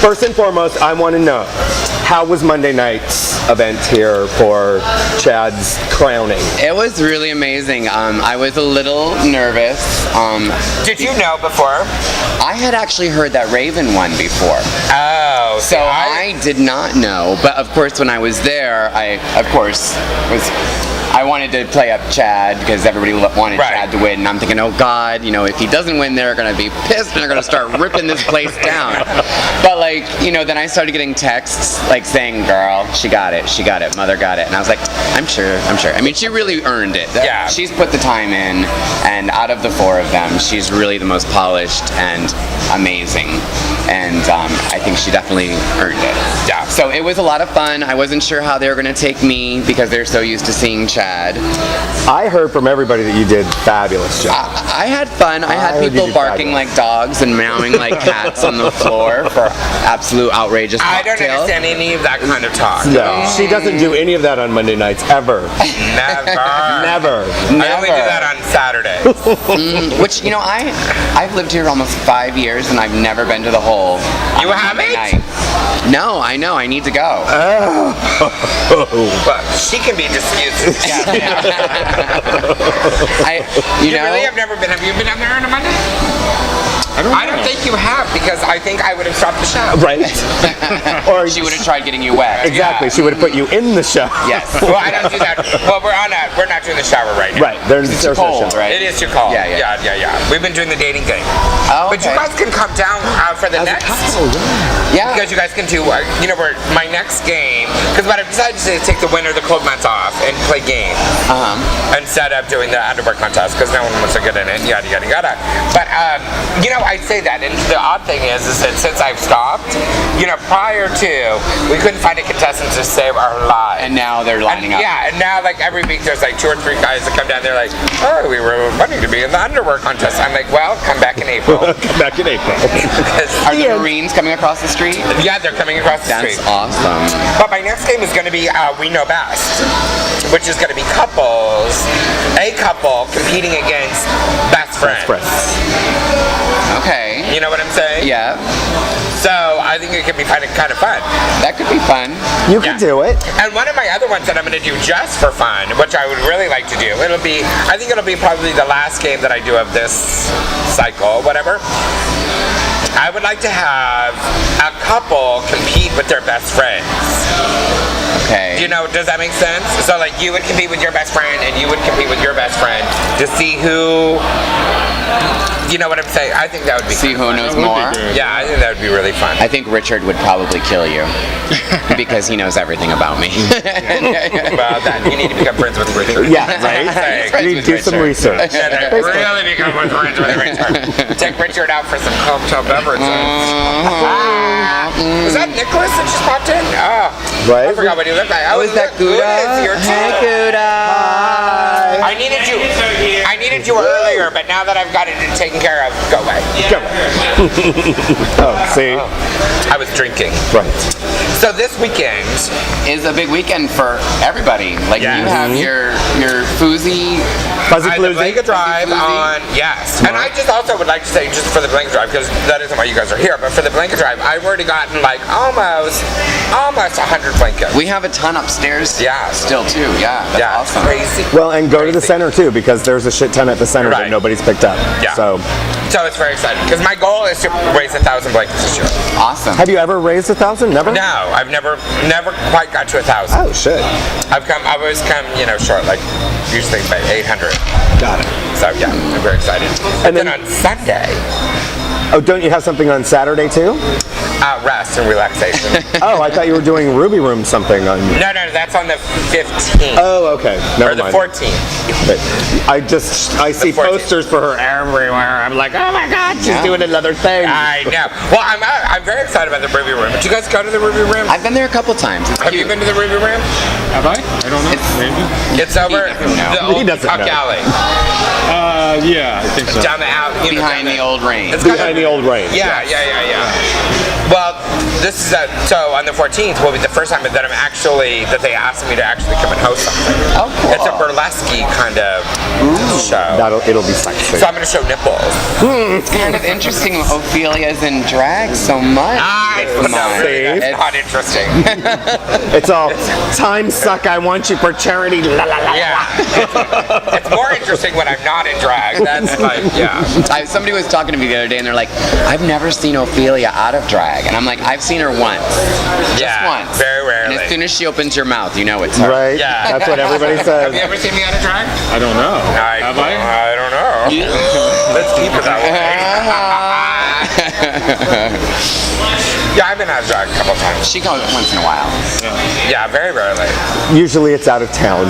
First and foremost, I want to know, how was Monday night's event here for Chad's crowning? It was really amazing. I was a little nervous. Did you know before? I had actually heard that Raven won before. Oh, So I did not know, but of course when I was there, I of course was I wanted to play up Chad because everybody wanted Right. Chad to win, and I'm thinking, oh God, if he doesn't win, they're gonna be pissed and they're gonna start ripping this place down. But then I started getting texts saying, "Girl, she got it, mother got it," and I was like, I'm sure. I mean, she really earned it. Yeah. She's put the time in, and out of the 4 of them, she's really the most polished and amazing, and I think she definitely earned it. Yeah. So it was a lot of fun. I wasn't sure how they were gonna take me because they're so used to seeing Chad. I heard from everybody that you did fabulous job. I had fun. I had heard you people did barking fabulous. like dogs and meowing like cats on the floor for absolute outrageous I don't cocktails. understand any of that kind of talk. No, she doesn't do any of that on Monday nights ever. Never. Never. I only do that on Saturdays. Which, I've lived here almost 5 years and I've never been to the hole. You on a Monday haven't? night. No, I know. I need to go. But she can be disputed. You know, Really? I've never been. Have you been down there on a Monday? I don't think you have because I think I would have stopped the show. Right. Or she would have tried getting you wet. exactly. She would have put you in the show. Yes. Well, I don't do that. Well, we're not doing the shower right now. Right. There's It's too there's no cold, show. right? It is too cold. Yeah. We've been doing the dating game. Oh, But you okay. guys can come down for the next. Yeah. Because you guys can do, where my next game, because what I've decided to do is take the winter, the cold months off and play games instead of doing the underwear contest because no one wants to get in it, yada, yada, yada. But, I say that, and the odd thing is that since I've stopped, prior to, we couldn't find a contestant to save our lives. And now they're lining up. Yeah, and now every week there's 2 or 3 guys that come down there we were wanting to be in the underwear contest. I'm like, well, come back in April. Come back in April. Are the Marines coming across the street? Yeah, they're coming across the That's street. awesome. But my next game is going to be We Know Best, which is going to be a couple competing against best friends. Okay. You know what I'm saying? Yeah. So I think it could be kind of fun. That could be fun. You can do it. And one of my other ones that I'm going to do just for fun, which I would really like to do, I think it'll be probably the last game that I do of this cycle, whatever. I would like to have a couple compete with their best friends. Okay. Does that make sense? So you would compete with your best friend and you would compete with your best friend to see who, you know what I'm saying? I think that would be See who knows more? Yeah, I think that would be really fun. I think Richard would probably kill you because he knows everything about me. Well, you need to become friends with Richard. Yeah, right? Friends You with do some Richard. research. Yeah, really become friends with Richard. Take Richard out for some cocktail beverages. Was that Nicholas that just popped in? Oh, Right? I forgot what he looked like. Oh, is that Gouda? Gouda is here too. Hey, Gouda. I needed you earlier, but now that I've got it taken care of, go away. Oh, see? I was drinking. Right. So this weekend Is a big weekend for everybody. Like Yes. you have your Fuzzy. Fuzzy the Floozie. blanket drive Fuzzy Floozie. on, yes. And I just also would like to say, just for the blanket drive, because that isn't why you guys are here, but for the blanket drive, I've already gotten almost 100 blankets. We have a ton upstairs. Yeah. Still too. Yeah. That's Yeah, awesome. crazy. Well, and go to the Crazy. center too, because there's a shit ton at the center that Right. nobody's picked up. Yeah. So, So it's very exciting, because my goal is to raise 1,000 blankets this year. Awesome. have you ever raised 1,000? Never? No, I've never quite got to 1,000. Oh, shit. I've always come, short, usually by 800. Got it. So yeah, I'm very excited. And then then- on Sunday, Oh, don't you have something on Saturday too? rest and relaxation. Oh, I thought you were doing Ruby Room something on. No, that's on the 15th. Oh, okay. Never or the mind. 14th. But I see 14th. posters for her everywhere. I'm like, oh my God, she's Yeah. doing another thing. I know. Well, I'm very excited about the Ruby Room. Did you guys go to the Ruby Room? I've been there a couple times. It's Have you cute. been to the Ruby Room? Have I? I don't know. Maybe. It's over doesn't know. the old He doesn't Puck know. Alley. Yeah, I think so. Down the alley. Behind the old rain. It's kind Behind the old rain. Yeah. Well, this is so on the 14th will be the first time that they asked me to actually come and host something. Oh, cool. It's a burlesque kind of show. It'll be sexy. So I'm going to show nipples. It's kind of interesting. Ophelia's in drag so much. I Come on. It's not interesting. It's all time suck. I want you for charity. La, la, la. Yeah. It's more interesting when I'm not in drag. That's like, yeah. Somebody was talking to me the other day, and they're like, "I've never seen Ophelia out of drag," and I'm like, "I've seen her once, just once, very rarely. And as soon as she opens your mouth, you know it's her." Right? Yeah. That's what everybody Have says. you ever seen me out of drag? I don't know. Have I? I don't know. Let's keep it that way. Yeah, I've been out of drag a couple times. She goes once in a while. Yeah, very rarely. Usually it's out of town.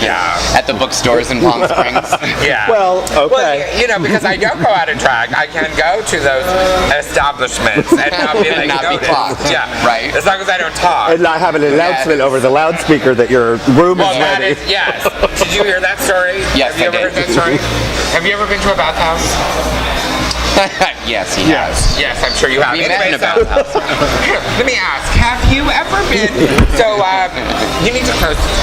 Yeah. At the bookstores in Palm Springs. Yeah. Well, okay. Well, you know, because I don't go out in drag, I can go to those establishments and not be like Not be noticed. clocked. Yeah. Right. As long as I don't talk. And not having an announcement over the loudspeaker that your room Well, is that ready. is, yes. Did you hear that story? Yes, Have you I ever did. heard that story? Have you ever been to a bathhouse? Yes, he has. Yes, I'm sure you have. We met in a so- bathhouse. Let me ask, have you ever been, so you need to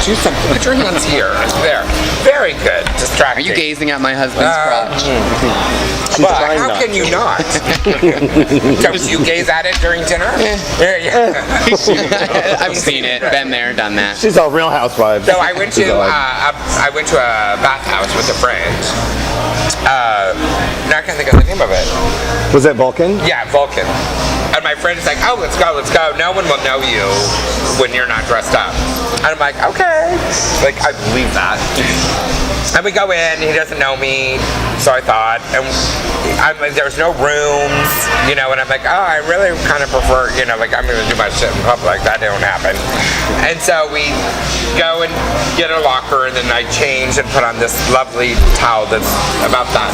do something, put your hands here, there. Very good, Are distracting. you gazing at my husband's crotch? She's But trying how not can you not? So you gaze at it during dinner? Yeah. I've seen it, been there, done that. She's all Real Housewives. So I went to She's all- a bathhouse with a friend. Now I can't think of the name of it. Was it Vulcan? Yeah, Vulcan. And my friend is like, oh, let's go, let's go. No one will know you when you're not dressed up. And I'm like, okay. Like, I believe that. And we go in, he doesn't know me, so I thought. And I'm like, there's no rooms, you know, and I'm like, oh, I really kind of prefer, you know, like I'm going to do my shit in public. That don't happen. And so we go and get a locker, and then I change and put on this lovely towel that's about that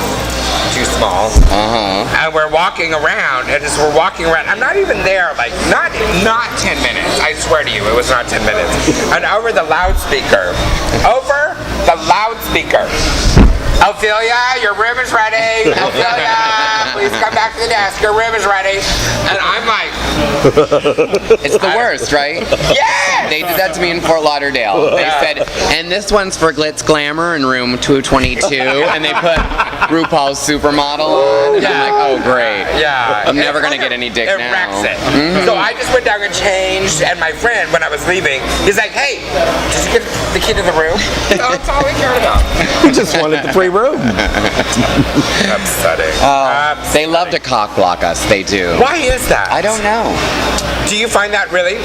too small. And we're walking around, and as we're walking around, I'm not even there, like, not 10 minutes. I swear to you, it was not 10 minutes. And over the loudspeaker, Ophelia, your room is ready. Ophelia, please come back to the desk. Your room is ready. And I'm like, It's the worst, right? yes! They did that to me in Fort Lauderdale. They said, and this one's for Glitz Glamour in room 222, and they put RuPaul's Supermodel on, and I'm like, oh great. Yeah. I'm never gonna get any dick it now. wrecks it. So I just went down and changed, and my friend, when I was leaving, he's like, hey, did you get the key to the room? So that's all we cared about. You just wanted the free room. Upsetting. They love to cock block us, they do. Why is that? I don't know. Do you find that really?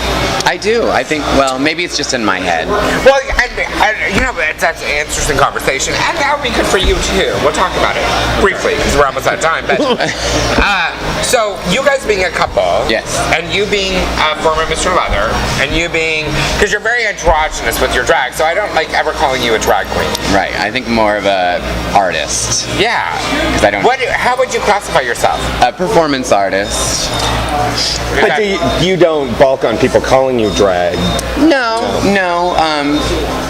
I do. I think, well, maybe it's just in my head. Well, you know, that's an interesting conversation, and that would be good for you too. We'll talk about it briefly because we're almost out of time. But so you guys being a couple, Yes. and you being former Mr. Leather, and you being, because you're very androgynous with your drag, so I don't like ever calling you a drag queen. Right. I think more of a artist. Yeah. 'Cause I don't. How would you classify yourself? A performance artist. But you don't balk on people calling you drag. No,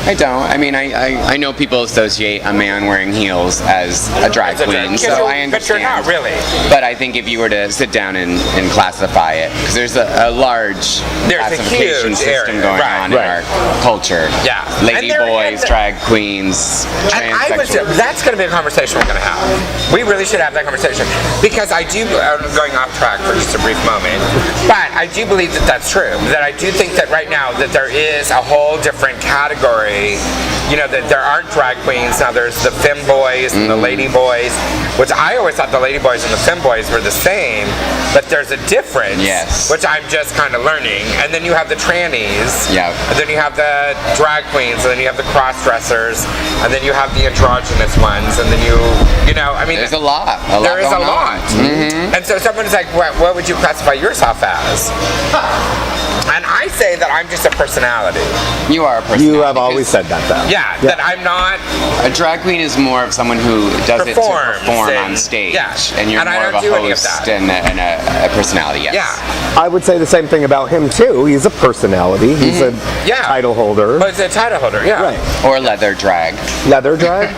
I don't. I mean, I know people associate a man wearing heels as a drag queen, so I understand. But you're not really. But I think if you were to sit down and classify it, because there's a large There's a classification huge system area, going right, on in our culture. Yeah. Lady And boys, drag queens, transsexual. That's going to be a conversation we're going to have. We really should have that conversation. Because I'm going off track for just a brief moment, but I do believe that that's true. That I do think that right now that there is a whole different category, you know, that there aren't drag queens, now there's the femboys and the lady boys, which I always thought the lady boys and the femboys were the same, but there's a difference, Yes. which I'm just kind of learning. And then you have the trannies, Yeah. and then you have the drag queens, and then you have the cross-dressers, and then you have the androgynous ones, and then you know, I mean, There's a lot. there is a going lot. on. And so someone's like, what would you classify yourself as? And I say that I'm just a personality. You are a person. You have always said that, though. Yeah, that I'm not A drag queen is more of someone who does it to Performs perform and- on stage, yeah. and you're And I more of don't a do any of host that. and a personality. Yes. Yeah. I would say the same thing about him, too. He's a personality. He's a Yeah. title holder. But it's a title holder, yeah. Right. Or leather drag. Leather drag?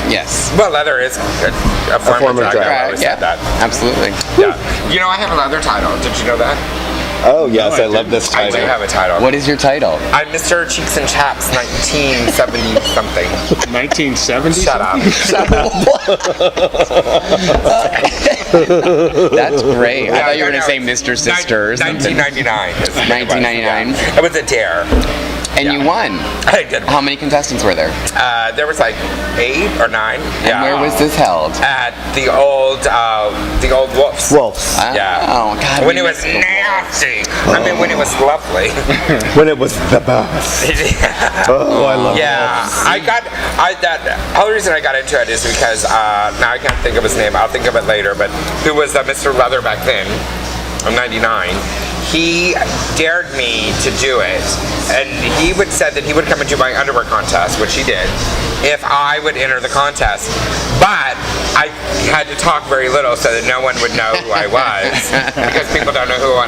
Yes. Well, leather is a form of drag. I always yeah. said that. Absolutely. Yeah. You know, I have a leather title. Did you know that? Oh, yes, I love this I do title. have a title. What is your title? I'm Mr. Cheeks and Chaps 1970 something. 1970? Shut up. That's great. I thought you were going to say Mr. Sister or something. 1999. 1999. It was a dare. And you won. I did. How many contestants were there? There was like 8 or 9. And where was this held? At the old Wolf's. Wolves. Yeah. Oh God. When it was nasty. I mean, when it was lovely. When it was the best. Oh, I love The only reason I got into it is because now I can't think of his name. I'll think of it later. But who was Mr. Leather back then? I'm 99. He dared me to do it, and he said that he would come and do my underwear contest, which he did, if I would enter the contest. But I had to talk very little so that no one would know who I was, because people don't know who I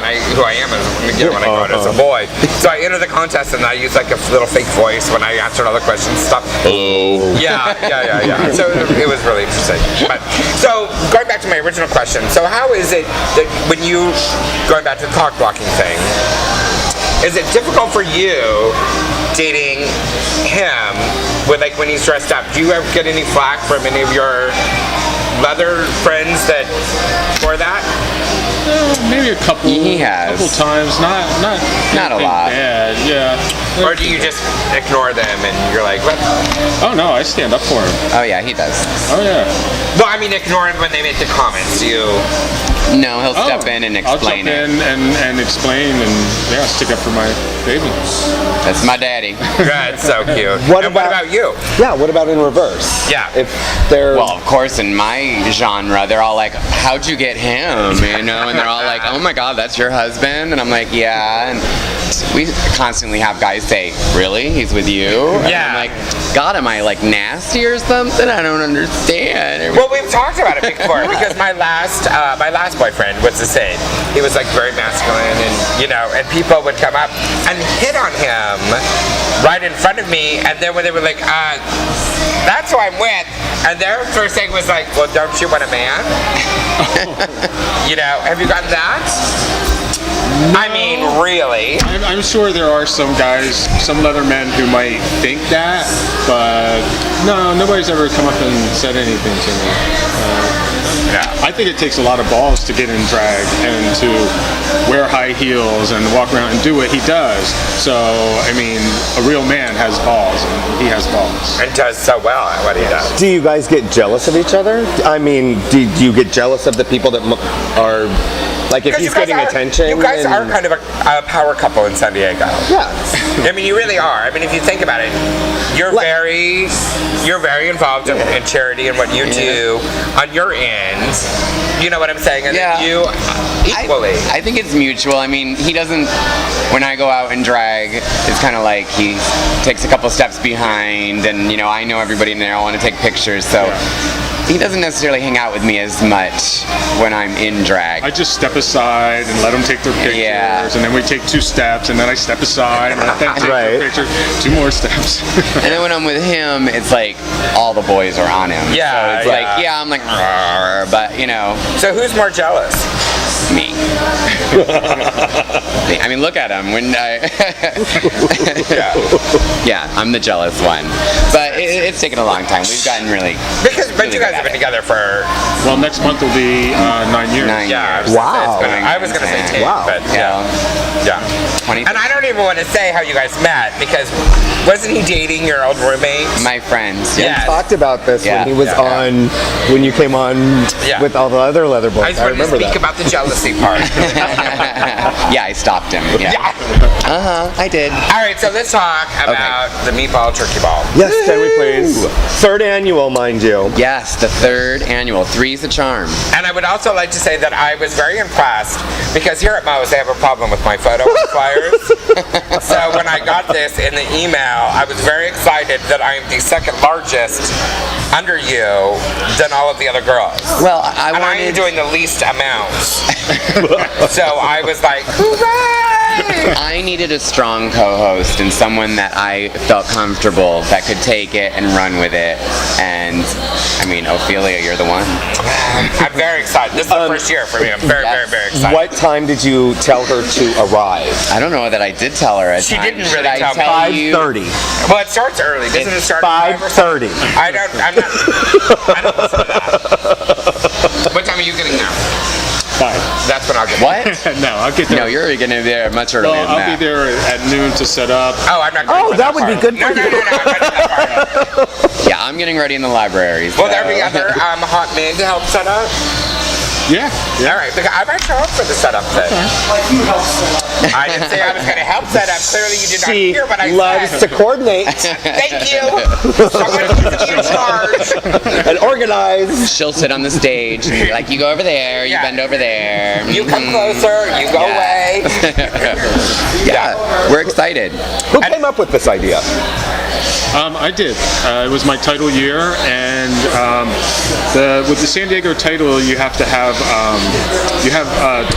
am when I go out as a boy. So I entered the contest, and I used like a little fake voice when I answered all the questions and stuff. Oh. Yeah. So it was really interesting. But so going back to my original question, so how is it that when you going back to the cock blocking thing, is it difficult for you dating him with like when he's dressed up? Do you ever get any flack from any of your leather friends that for that? Maybe a couple. He has. Couple times, not a lot. Bad, yeah. Or do you just ignore them and you're like, what? Oh no, I stand up for him. Oh yeah, he does. Oh yeah. Well, I mean, ignore them when they make the comments. No, he'll step in and explain I'll jump in and explain and stick up for my baby. That's my daddy. That's so cute. What What about you? Yeah, what about in reverse? Yeah. If they're... Well, of course, in my genre, they're all like, "How'd you get him?" You know, and they're all like, "Oh my God, that's your husband?" And I'm like, "Yeah." And we constantly have guys say, "Really? He's with you?" And Yeah. I'm like, "God, am I like nasty or something? I don't understand." Well, we've talked about it before because my last boyfriend was the same. He was like very masculine, and and people would come up and hit on him right in front of me, and then when they were like, "That's who I'm with," and their first thing was like, "Well, don't you want a man?" Have you gotten that? No. I mean, really? I'm sure there are some guys, some leather men who might think that, but no, nobody's ever come up and said anything to me. I think it takes a lot of balls to get in drag and to wear high heels and walk around and do what he does. So, I mean, a real man has balls, and he has balls. And does so well at what he does. Do you guys get jealous of each other? I mean, do you get jealous of the people that are... Like if he's getting attention. You guys are kind of a power couple in San Diego. Yeah. I mean, you really are. I mean, if you think about it, you're very involved in charity and what you do on your end. You know what I'm saying? And you equally. I think it's mutual. I mean, he doesn't. When I go out and drag, it's kind of like he takes a couple steps behind, and I know everybody in there. I want to take pictures, so. He doesn't necessarily hang out with me as much when I'm in drag. I just step aside and let them take their pictures, and then we take 2 steps, and then I step aside and let them take their picture. 2 more steps. And then when I'm with him, it's like all the boys are on him. Yeah. So it's like, I'm like, but So who's more jealous? Me. I mean, look at him. I'm the jealous one. But it's taken a long time. We've gotten really. But you guys have been together for. Well, next month will be 9 years. 9 years. Wow. I was going to say 10. Wow. But yeah. 20. And I don't even want to say how you guys met because wasn't he dating your old roommate? My friends. We talked about this when he was on, when you came on with all the other leather boys. I just wanted to speak about the jealousy part. I stopped him. I did. All right, so let's talk about the meatball turkey ball. Yes, can we please? 3rd annual, mind you. Yes, the 3rd annual. 3's a charm. And I would also like to say that I was very impressed because here at Moe's they have a problem with my photo flyers. So when I got this in the email, I was very excited that I am the 2nd largest under you than all of the other girls. Well, I am doing the least amount. So I was like, hooray! I needed a strong co-host and someone that I felt comfortable that could take it and run with it. And I mean, Ophelia, you're the one. I'm very excited. This is the first year for me. I'm very, very, very excited. What time did you tell her to arrive? I don't know that I did tell her. She didn't really Should I tell you? 5:30. Well, it starts early. Doesn't it start at 5:30. I don't listen to that. What time are you getting there? I'll get What? No, I'll get there. No, you're going to be there much earlier Well, than I'll that. be there at noon to set up. Oh, I'm not going Oh, that would be good for no, you. No, I'm not that far. Yeah, I'm getting ready in the library. Will there be other hot men to help set up? Yeah. All right, because I might show up for the setup thing. I didn't say I was going to help set up. Clearly, you did not She hear what I loves said. to coordinate Thank you. Someone needs to be in charge. and organize. She'll sit on the stage and be like, you go over there, you Yeah. bend over there. You come closer. You go away. Yeah, we're excited. Who came up with this idea? I did. It was my title year, and with the San Diego title, you have to have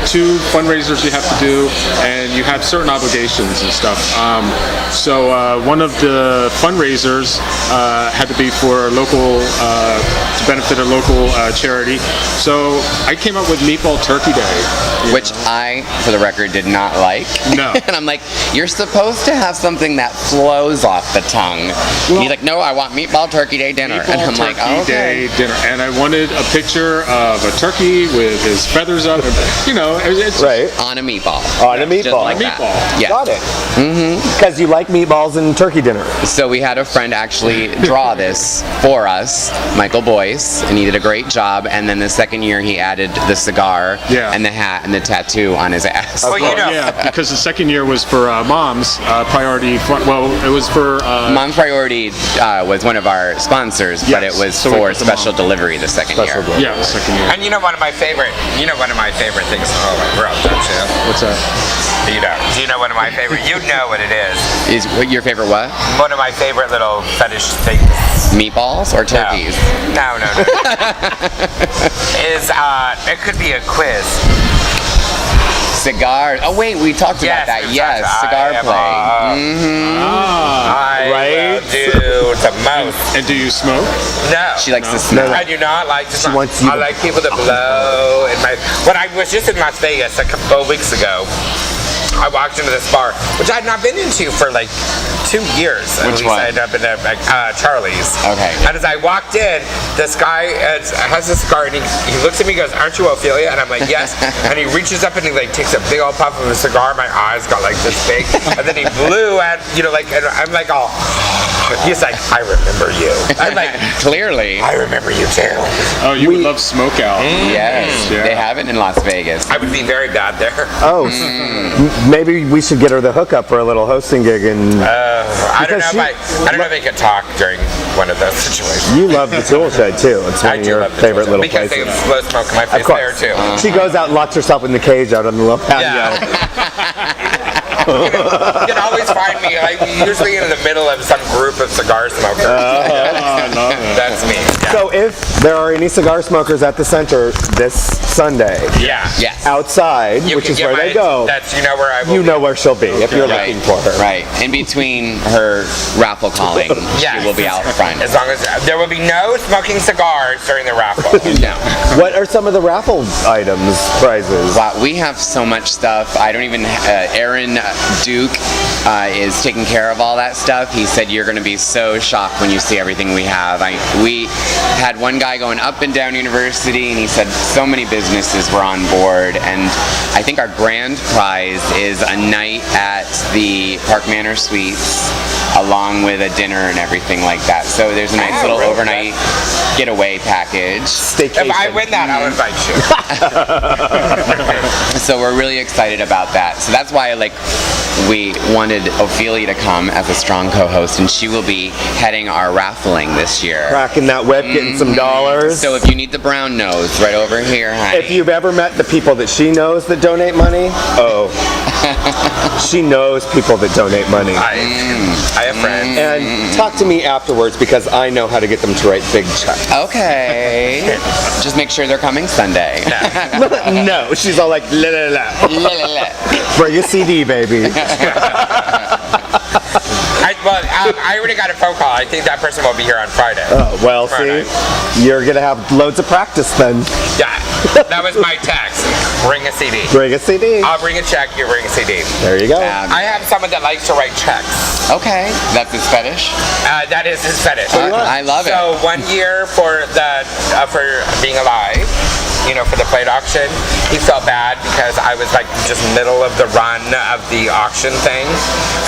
two fundraisers you have to do, and you have certain obligations and stuff. So one of the fundraisers had to be for local to benefit a local charity. So I came up with Meatball Turkey Day, Which I, for the record, did not like. No. And I'm like, you're supposed to have something that flows off the tongue. And he's like, no, I want Meatball Turkey Day dinner. Meatball And I'm Turkey like, okay. Day dinner, and I wanted a picture of a turkey with his feathers up. And, it's Right. On a meatball. On a Just meatball. like On a that. meatball. Yeah. Got it. Because you like meatballs and turkey dinner. So we had a friend actually draw this for us, Michael Boyce, and he did a great job. And then the second year he added the cigar and the hat and the tattoo on his ass. Well, you know. Yeah, because the second year was for Mom's Priority. Well, it was for Mom's Priority was one of our sponsors, but it Yes, was so we for put them special on. delivery the second year. yeah, the second year. And one of my favorite things. Oh, my bro, don't you? What's that? Do you know one of my favorite? You know what it is. Is your favorite what? One of my favorite little fetish things. Meatballs or turkeys? No. It could be a quiz. Cigar. Oh wait, we talked about that. Yes, cigar play. I Right? do the most. And do you smoke? No. She likes to smoke. I do not like to smoke. wants you I to- like people to blow. When I was just in Las Vegas a couple of weeks ago, I walked into this bar, which I'd not been into for like 2 years. Which at least one? I'd not been at Charlie's. Okay. And as I walked in, this guy has a cigar, and he looks at me and goes, "Aren't you Ophelia?" And I'm like, "Yes." And he reaches up and he like takes a big old puff of a cigar. My eyes got like this big, and then he blew and and I'm like, "Oh." He's like, "I remember you." I'm like, Clearly. "I remember you too." Oh, you would love smoke out. Yes, Yeah. they have it in Las Vegas. I would be very bad there. Oh, maybe we should get her the hookup for a little hosting gig. And I don't know Because if I don't know if I could talk during one of those situations. you love the tool shed too. It's one I of do your love the favorite tool little because places. they blow smoke in my face Of course. there too. She goes out and locks herself in the cage out on the little patio. Yeah. You can always find me usually in the middle of some group of cigar smokers. I love it. That's me. Yeah. So if there are any cigar smokers at the center this Sunday, Yeah. Yes. outside, You which can is get where they go, That's where I will. you know where she'll be if you're Right, looking for her. right. In between her raffle calling, Yes. she will be out front. As long as there will be no smoking cigars during the raffle. No. What are some of the raffle items, prizes? Wow, we have so much stuff. I don't even. Aaron Duke is taking care of all that stuff. He said you're going to be so shocked when you see everything we have. We had one guy going up and down University, and he said so many businesses were on board. And I think our grand prize is a night at the Park Manor Suites, along with a dinner and everything like that. So there's a nice little really? overnight getaway package. Staycation. If I win that, I'll invite you. So we're really excited about that. So that's why we wanted Ophelia to come as a strong co-host, and she will be heading our raffling this year. Cracking that whip, getting some dollars. So if you need the brown nose, right over here, honey. If you've ever met the people that she knows that donate money, she knows people that donate money. I have friends. And talk to me afterwards because I know how to get them to write big checks. Okay. Just make sure they're coming Sunday. No, she's all like, la la la. La, la, la. Bring a CD, baby. I already got a phone call. I think that person will be here on Friday. Well, Friday. see, you're going to have loads of practice then. Yeah, that was my text. Bring a CD. Bring a CD. I'll bring a check, you bring a CD. There you go. I have someone that likes to write checks. Okay, that's his fetish. That is his fetish. I love it. So 1 year for being alive, for the plate auction. He felt bad because I was like just middle of the run of the auction thing,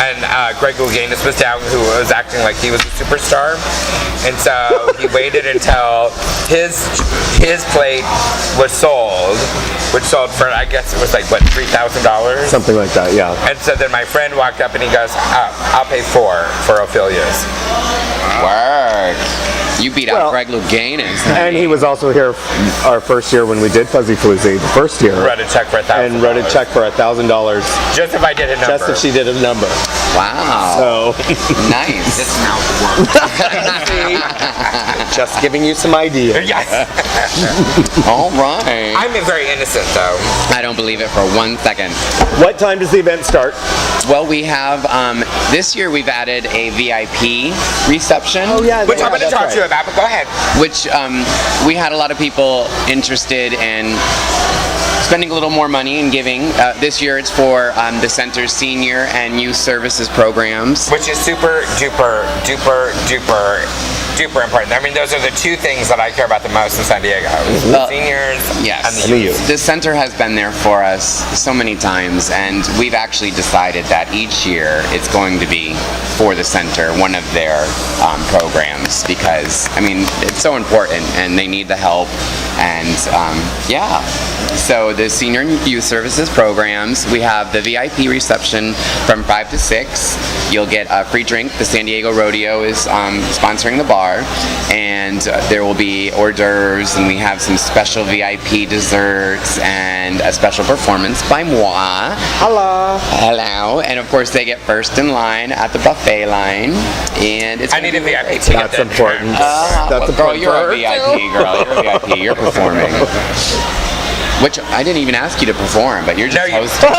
and Greg Louganis was down, who was acting like he was a superstar, and so he waited until his plate was sold, which sold for, I guess it was like what, $3,000, Something like that, yeah. and so then my friend walked up and he goes, I'll pay $4 for Ophelia's. Work. You beat out Greg Louganis. And he was also here our first year when we did Fuzzy Floozie, the first year. Wrote a check for $1,000. And wrote a check for $1,000. Just if I did a number. Just if she did a number. Wow. So Nice. This mouth works. just giving you some ideas. Yes. All right. I'm very innocent though. I don't believe it for 1 second. What time does the event start? Well, we have, this year we've added a VIP reception. Oh yeah. Which I'm going to talk to you about, but go ahead. Which we had a lot of people interested in spending a little more money and giving. This year it's for the center's senior and youth services programs. Which is super duper important. I mean, those are the two things that I care about the most in San Diego. The seniors Yes. and the youth. The center has been there for us so many times, and we've actually decided that each year it's going to be for the center, one of their programs, because, I mean, it's so important and they need the help. And yeah, so the senior and youth services programs, we have the VIP reception from 5 to 6. You'll get a free drink. The San Diego Rodeo is sponsoring the bar, and there will be hors d'oeuvres, and we have some special VIP desserts and a special performance by moi. Hello. And of course they get first in line at the buffet line, and it's I need a VIP ticket. That's important. That's girl, important. you're for a her, VIP, too. girl. You're a VIP. You're performing. Which I didn't even ask you to perform, but you're just hosting.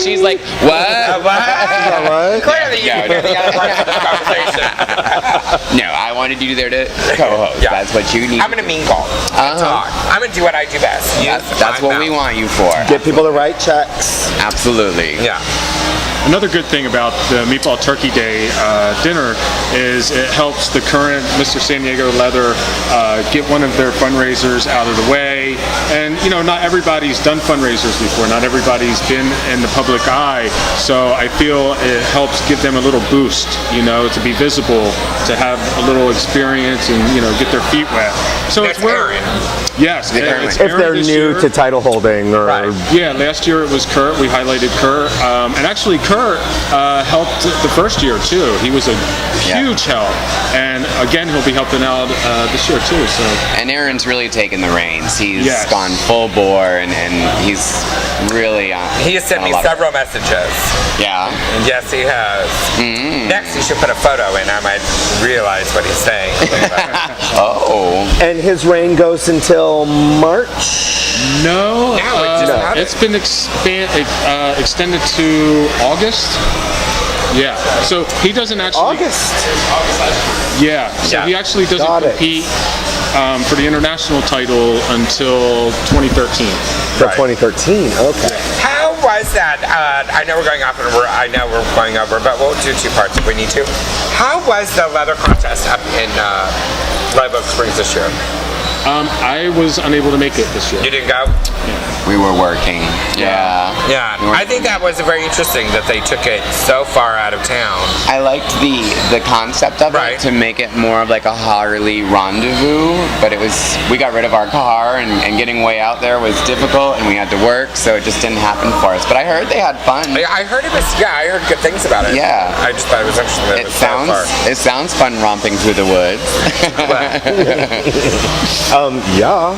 She's like, what? What? Clearly, you know the other part of the conversation. No, I wanted you there to co-host. Yeah. That's what you need. I'm going to mingle and talk. I'm going to do what I do best. That's what we want you for. Get people to write checks. Absolutely. Yeah. Another good thing about the Meatball Turkey Day dinner is it helps the current Mr. San Diego Leather get one of their fundraisers out of the way. And, not everybody's done fundraisers before. Not everybody's been in the public eye. So I feel it helps give them a little boost, to be visible, to have a little experience and, get their feet wet. So That's it's where... Aaron. Yes. It's If Aaron they're this new year. to title holding or Yeah, last year it was Kurt. We highlighted Kurt. And actually Kurt helped the first year too. He was a huge help. And again, he'll be helping out this year too. So. And Aaron's really taken the reins. He's gone full bore, and he's really He has sent me several messages. Yeah. Yes, he has. Next, he should put a photo in. I might realize what he's saying. Oh. And his reign goes until March. No, it's it's been extended to August. Yeah, so he doesn't actually. August. Yeah, so he actually doesn't Got it. compete for the international title until 2013. For 2013. Okay. How was that? I know we're going off, and I know we're going over, but we'll do two parts if we need to. How was the leather contest up in Live Oak Springs this year? I was unable to make it this year. You didn't go? We were working. Yeah. Yeah. I think that was very interesting that they took it so far out of town. I liked the concept of it to make it more of like a Harley rendezvous, but we got rid of our car and getting way out there was difficult, and we had to work, so it just didn't happen for us. But I heard they had fun. I heard it was. Yeah, I heard good things about it. Yeah. I just thought it was interesting. That It sounds fun romping through the woods. Yeah.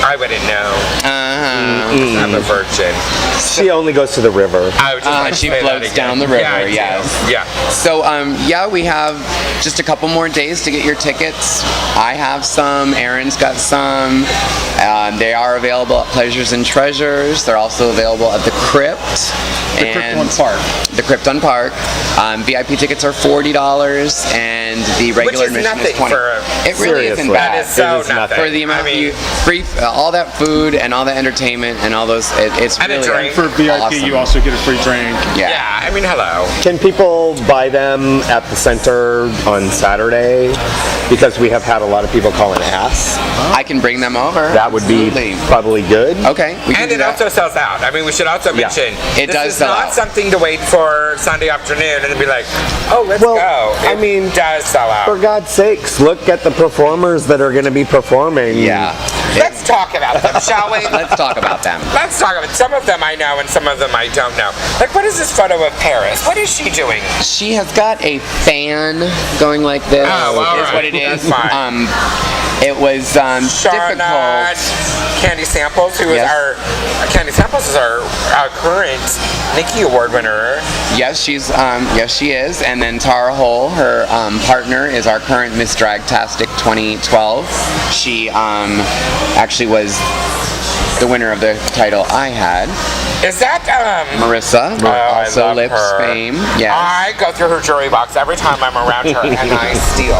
I wouldn't know. I'm a virgin. She only goes to the river. I would just like to she say that floats again. down the river, Yeah, I do. yes. Yeah. So, we have just a couple more days to get your tickets. I have some. Aaron's got some. They are available at Pleasures and Treasures. They're also available at the Crypt. The Crypt on Park. The Crypt on Park. VIP tickets are $40, and the regular Which is admission is nothing $20. for It really isn't Seriously. bad. That is so It is nothing. nothing. For the amount free, all that food and all that entertainment and all those, it's And a really drink. For VIP, awesome. you also get a free drink. Yeah, I mean, hello. Can people buy them at the center on Saturday? Because we have had a lot of people call and ask. I can bring them over. That would be Absolutely. probably good. Okay. We can And do it that. also sells out. I mean, we should also mention It this does is sell not out. something to wait for Sunday afternoon and be like, oh, let's Well, go. I mean, it does sell out. For God's sakes, look at the performers that are going to be performing. Yeah. Let's talk about them, shall we? Let's talk about them. Let's talk about some of them I know and some of them I don't know. Like, what is this photo of Paris? What is she doing? She has got a fan going like this. Oh, all is right. what it is. That's fine. It was Charlotte difficult. Candy Samples, who is Yes. our Candy Samples is our current Nikki Award winner. Yes, she is. And then Tara Hole, her partner, is our current Miss Dragtastic 2012. She actually was the winner of the title I had. Is that Marissa, I also love Lips her. fame. Yes. I go through her jewelry box every time I'm around her and I steal.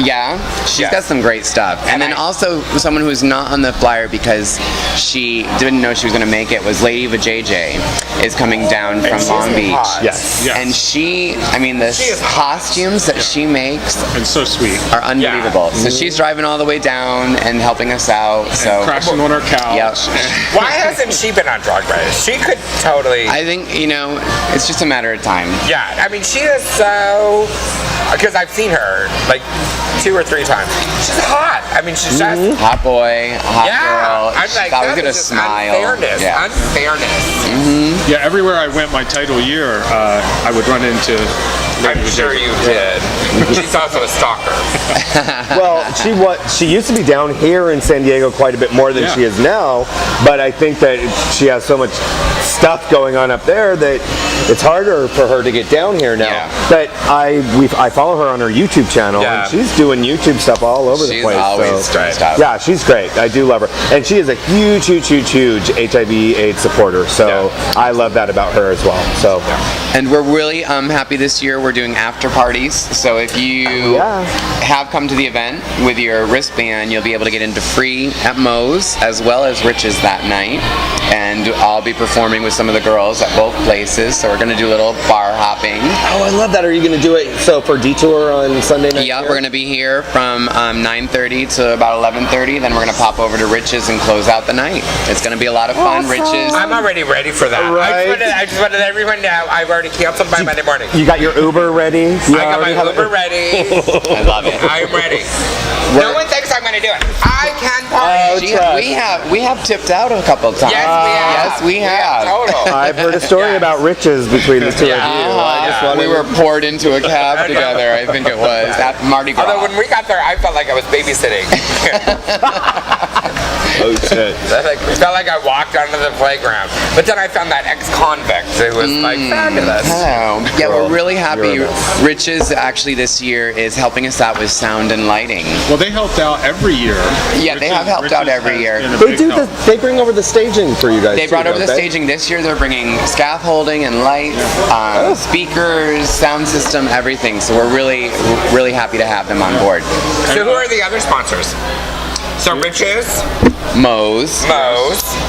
Yeah, she's Yes. got some great stuff. And then also someone who's not on the flyer because she didn't know she was going to make it was Lady JJ is coming down from she's Long Beach. hot. Yes. Yes. And the She is hot. costumes that she makes And so sweet. are unbelievable. So she's driving all the way down and helping us out. So Crashing on our couch. Yep. Why hasn't she been on Drag Race? She could totally. I think, it's just a matter of time. Yeah, I mean, she is so. Because I've seen her like 2 or 3 times. She's hot. I mean, she's just. Hot boy, hot girl. I'm like, I was that gonna is just smile. Unfairness. Yeah. Unfairness. Yeah, everywhere I went my title year, I would run into I'm sure you did. She's also a stalker. Well, she used to be down here in San Diego quite a bit more than Yeah. she is now, but I think that she has so much stuff going on up there that it's harder for her to get down here now. Yeah. But I follow her on her YouTube channel, Yeah. and she's doing YouTube stuff all over the She's place. always so. doing stuff. Yeah, she's great. I do love her, and she is a huge HIV/AIDS supporter. So I love that about her as well. So And we're really happy this year. We're doing after parties. So if you have come to the event with your wristband, you'll be able to get into free at Moe's as well as Rich's that night. And I'll be performing with some of the girls at both places. So we're going to do a little bar hopping. oh, I love that. Are you going to do it for Detour on Sunday night? Yeah, we're going to be here from 9:30 to about 11:30. Then we're going to pop over to Rich's and close out the night. It's going to be a lot of fun. Rich's. I'm already ready for that. Right. I just wanted everyone to know I've already canceled my Monday morning. You got your Uber ready? I got my Uber ready. I love it. I'm ready. No one thinks I'm going to do it. I can party. We have tipped out a couple of times. Yes, we have. Yes, we have. Total. I've heard a story Yes. about riches between the two of you. I just wanted We were poured into a cab together, I think it was, at Mardi Gras. Although when we got there, I felt like I was babysitting. oh shit. I felt like I walked onto the playground. But then I found that ex-convict who was like fabulous. Oh, yeah, we're really happy. You're a Riches actually this year is helping us out with sound and lighting. Well, they helped out every year. Yeah, they have helped out every year. They bring over the staging for you guys. They brought over the staging this year. They're bringing scaffolding and lights, speakers, sound system, everything. So we're really, really happy to have them on board. So who are the other sponsors? So Riches, Moe's,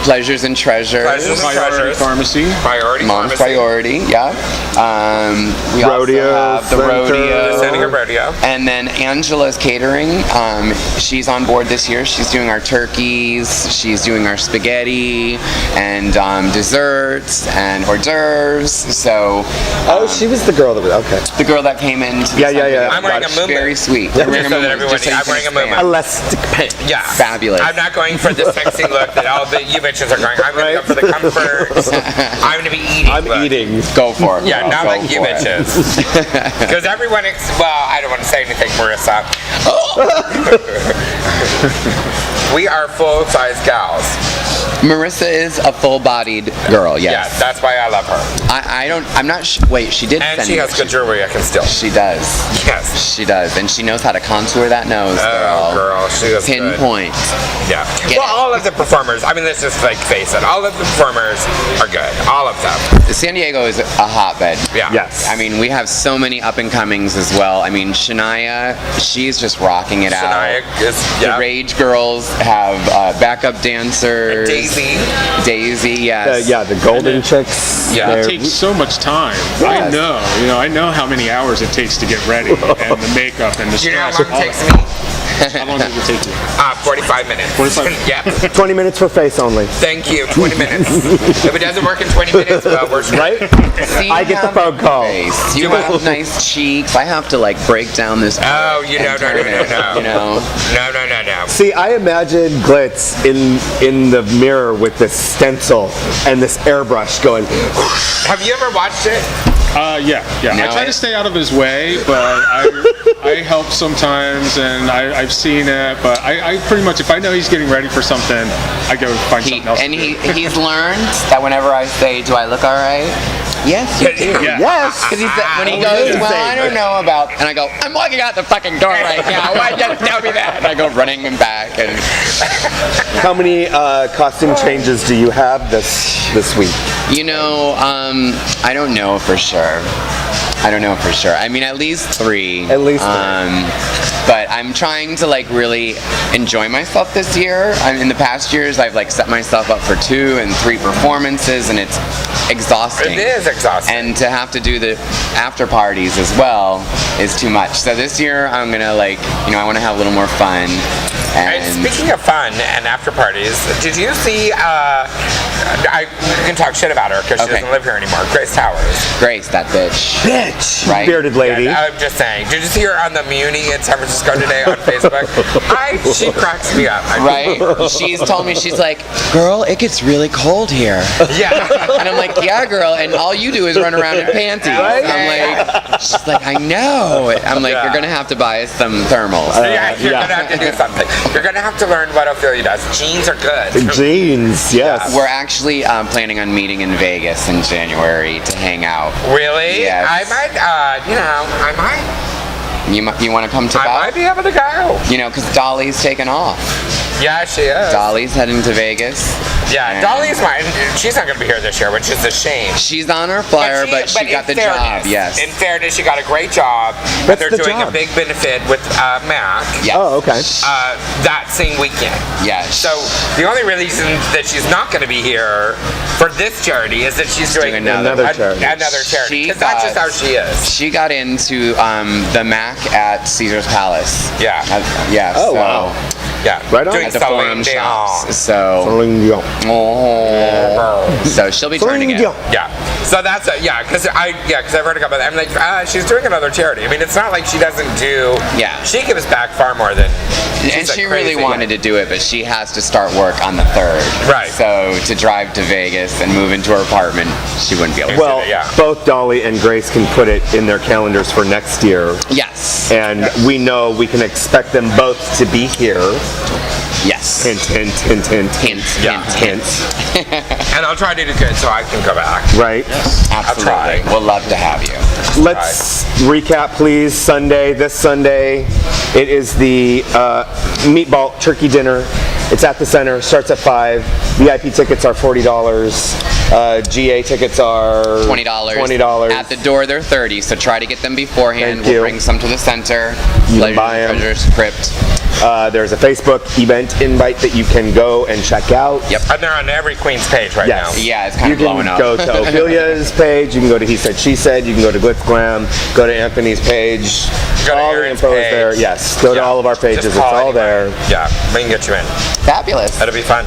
Pleasures and Treasures, Priority Treasures. Pharmacy. Priority Mom's Pharmacy. Priority, yeah. We Rodeo also have the Center. rodeo. Sending a rodeo. And then Angela's Catering. She's on board this year. She's doing our turkeys. She's doing our spaghetti and desserts and hors d'oeuvres. So she was the girl that was okay. the girl that came in. Yeah. I'm wearing a muumuu. Very sweet. Just so that everyone, I'm wearing a muumuu. Elastic pants. Yeah. Fabulous. I'm not going for the sexy look that all the you bitches are going. I'm going to go for the comfort. I'm going to be eating. I'm look. eating. Go for it. Yeah, girl. not Go like you for it. bitches. Because everyone, well, I don't want to say anything, Marissa. We are full-size gals. Marissa is a full-bodied girl. Yeah, Yes. that's why I love her. I'm not. Wait, she did. And send she me- has good jewelry I can steal. She does. Yes. She does, and she knows how to contour that nose, girl. Oh, girl, she is good. Pinpoint. Yeah. Get Well, it. all of the performers, I mean, let's just like face it. All of the performers are good. All of them. San Diego is a hotbed. Yeah. Yes. I mean, we have so many up-and-comings as well. I mean, Shania, she's just rocking it Shania out. is, The yeah. Rage Girls have backup dancers. Daisy, yes. Yeah, the Golden Chicks. Yeah. they're- It takes so much time. Yes. I know how many hours it takes to get ready and the makeup and the Do you know how stress. long it takes me? How long does it take you? 45 minutes. 45. Yeah. 20 minutes for face only. Thank you. 20 minutes. If it doesn't work in 20 minutes, well, we're screwed. Right? See, I get the have phone call. face. You have nice cheeks. I have to like break down this. Oh, you know, and no, turn no, it, no. You know. No. See, I imagine Glitz in the mirror with this stencil and this airbrush going. Have you ever watched it? Yeah. No, I try to stay out of his way, but I help sometimes, and I've seen it. But I pretty much, if I know he's getting ready for something, I go find something else. He's learned that whenever I say, "Do I look all right?" Yes, you do. Yeah. Yes. Because he said, when he Oh, goes, yeah. well, I don't know about, and I go, I'm walking out the fucking door right now. Why just tell me that? And I go running him back, and How many costume changes do you have this week? I don't know for sure. I mean, at least 3. At least 3. But I'm trying to like really enjoy myself this year. In the past years, I've like set myself up for 2 and 3 performances, and it's exhausting. It is exhausting. And to have to do the after parties as well is too much. So this year, I'm gonna I want to have a little more fun. And And speaking of fun and after parties, did you see? You can talk shit about her because she Okay. doesn't live here anymore. Grace Towers. Grace, that bitch. Bitch. Right. Bearded lady. Yeah, I'm just saying. Did you see her on the Muni in San Francisco today on Facebook? She cracks me up. Right? She's told me, she's like, girl, it gets really cold here. Yeah. And I'm like, yeah, girl, and all you do is run around in panties. Right? I'm like, she's like, I know. I'm like, Yeah. you're gonna have to buy us some thermals. Yeah, you're gonna have to do something. You're gonna have to learn what Ophelia does. Jeans are good. Jeans, yes. We're actually planning on meeting in Vegas in January to hang out. Really? Yes. I might. You want to come to I Bal? might be able to go. Because Dolly's taken off. Yeah, she is. Dolly's heading to Vegas. Yeah, And Dolly's mine. She's not gonna be here this year, which is a shame. She's on our flyer, but she got the job. Yes. In fairness, she got a great job. What's They're the doing job? a big benefit with Mac Yes. Oh, okay. that same weekend. Yes. So the only reason that she's not going to be here for this charity is that she's doing another charity. Another charity. She Because that's just got- how she is. She got into the Mac at Caesar's Palace. Yeah. Yeah. Oh, so wow. Yeah. Right on. Doing at the Celine Forum Dion. shops. So, Celine so she'll be turning it. Dion. Yeah. So that's because I've heard a couple of them. I'm like, she's doing another charity. I mean, it's not like she doesn't do. Yeah. She gives back far more than. And she really wanted to do it, but she has to start work on the 3rd. Right. So to drive to Vegas and move into her apartment, she wouldn't be able to. Well, Yeah. both Dolly and Grace can put it in their calendars for next year. Yes. And we know we can expect them both to be here. Yes. Hint, hint, hint, hint. Hint. Yeah. Hint. And I'll try to do good so I can go back. Right? Absolutely. try. We'll love to have you. Let's recap, please. This Sunday, it is the Meatball Turkey Dinner. It's at the center, starts at 5. VIP tickets are $40. GA tickets are $20. At the door, they're $30. So try to get them beforehand. Thank We'll you. bring some to the center. You can Pleasure buy 'em. Treasures Crypt. There's a Facebook event invite that you can go and check out. Yep. And they're on every Queen's page right Yes. now. Yeah, it's kind You of blowing can up. go to Ophelia's page. You can go to He Said, She Said. You can go to Glitz Glam. Go to Anthony's page. Go to all the Aaron's info is page. there. Yes. Go to Yeah. all of our pages. Just It's call all there. anybody. Yeah, we can get you in. Fabulous. That'll be fun.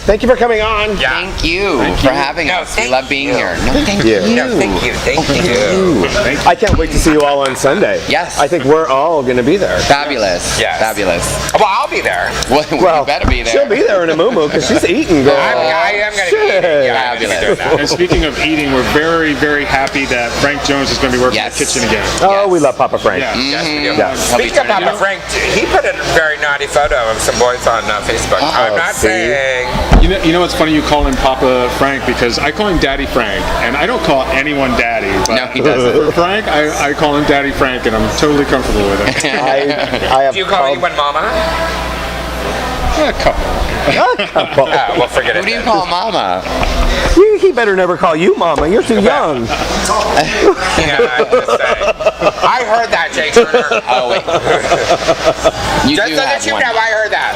Thank you for coming on. Yeah. Thank you for having No, us. We thank love being you. here. No, thank Yeah. you. No, thank you. Thank you. I can't wait to see you all on Sunday. Yes. I think we're all going to be there. Fabulous. Yes. Fabulous. Well, I'll be there. Well, you better be there. She'll be there in a moo because she's eating, girl. I am going to be eating. Yeah, I'm gonna be Fabulous. doing that. And speaking of eating, we're very, very happy that Frank Jones is going to be working Yes. in the kitchen again. Oh, Yes. we love Papa Frank. Yeah. Yes, we do. Yes. Speaking of Papa Frank, he put a very naughty photo of some boys on Facebook. I'm not see? saying You know what's funny? You call him Papa Frank because I call him Daddy Frank, and I don't call anyone Daddy. But No, he doesn't. For Frank, I call him Daddy Frank, and I'm totally comfortable with it. I have Do you call anyone Mama? A couple. Oh, well, forget it. Who do you then. call Mama? He better never call you Mama. You're too young. Yeah, I'm just saying. I heard that, Jay Turner. Oh wait. You Just do so have that you one. know, I heard that.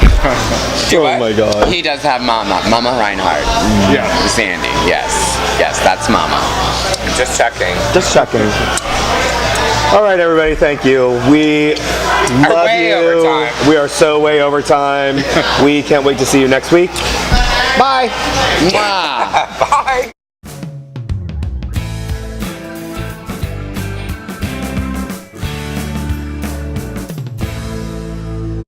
Oh my God. He does have Mama. Mama Reinhardt. Yeah. Sandy. Yes. Yes, that's Mama. Just checking. Just checking. All right, everybody. Thank you. We love way you. over time. We are so way over time. We can't wait to see you next week. Bye. Mwah. Bye.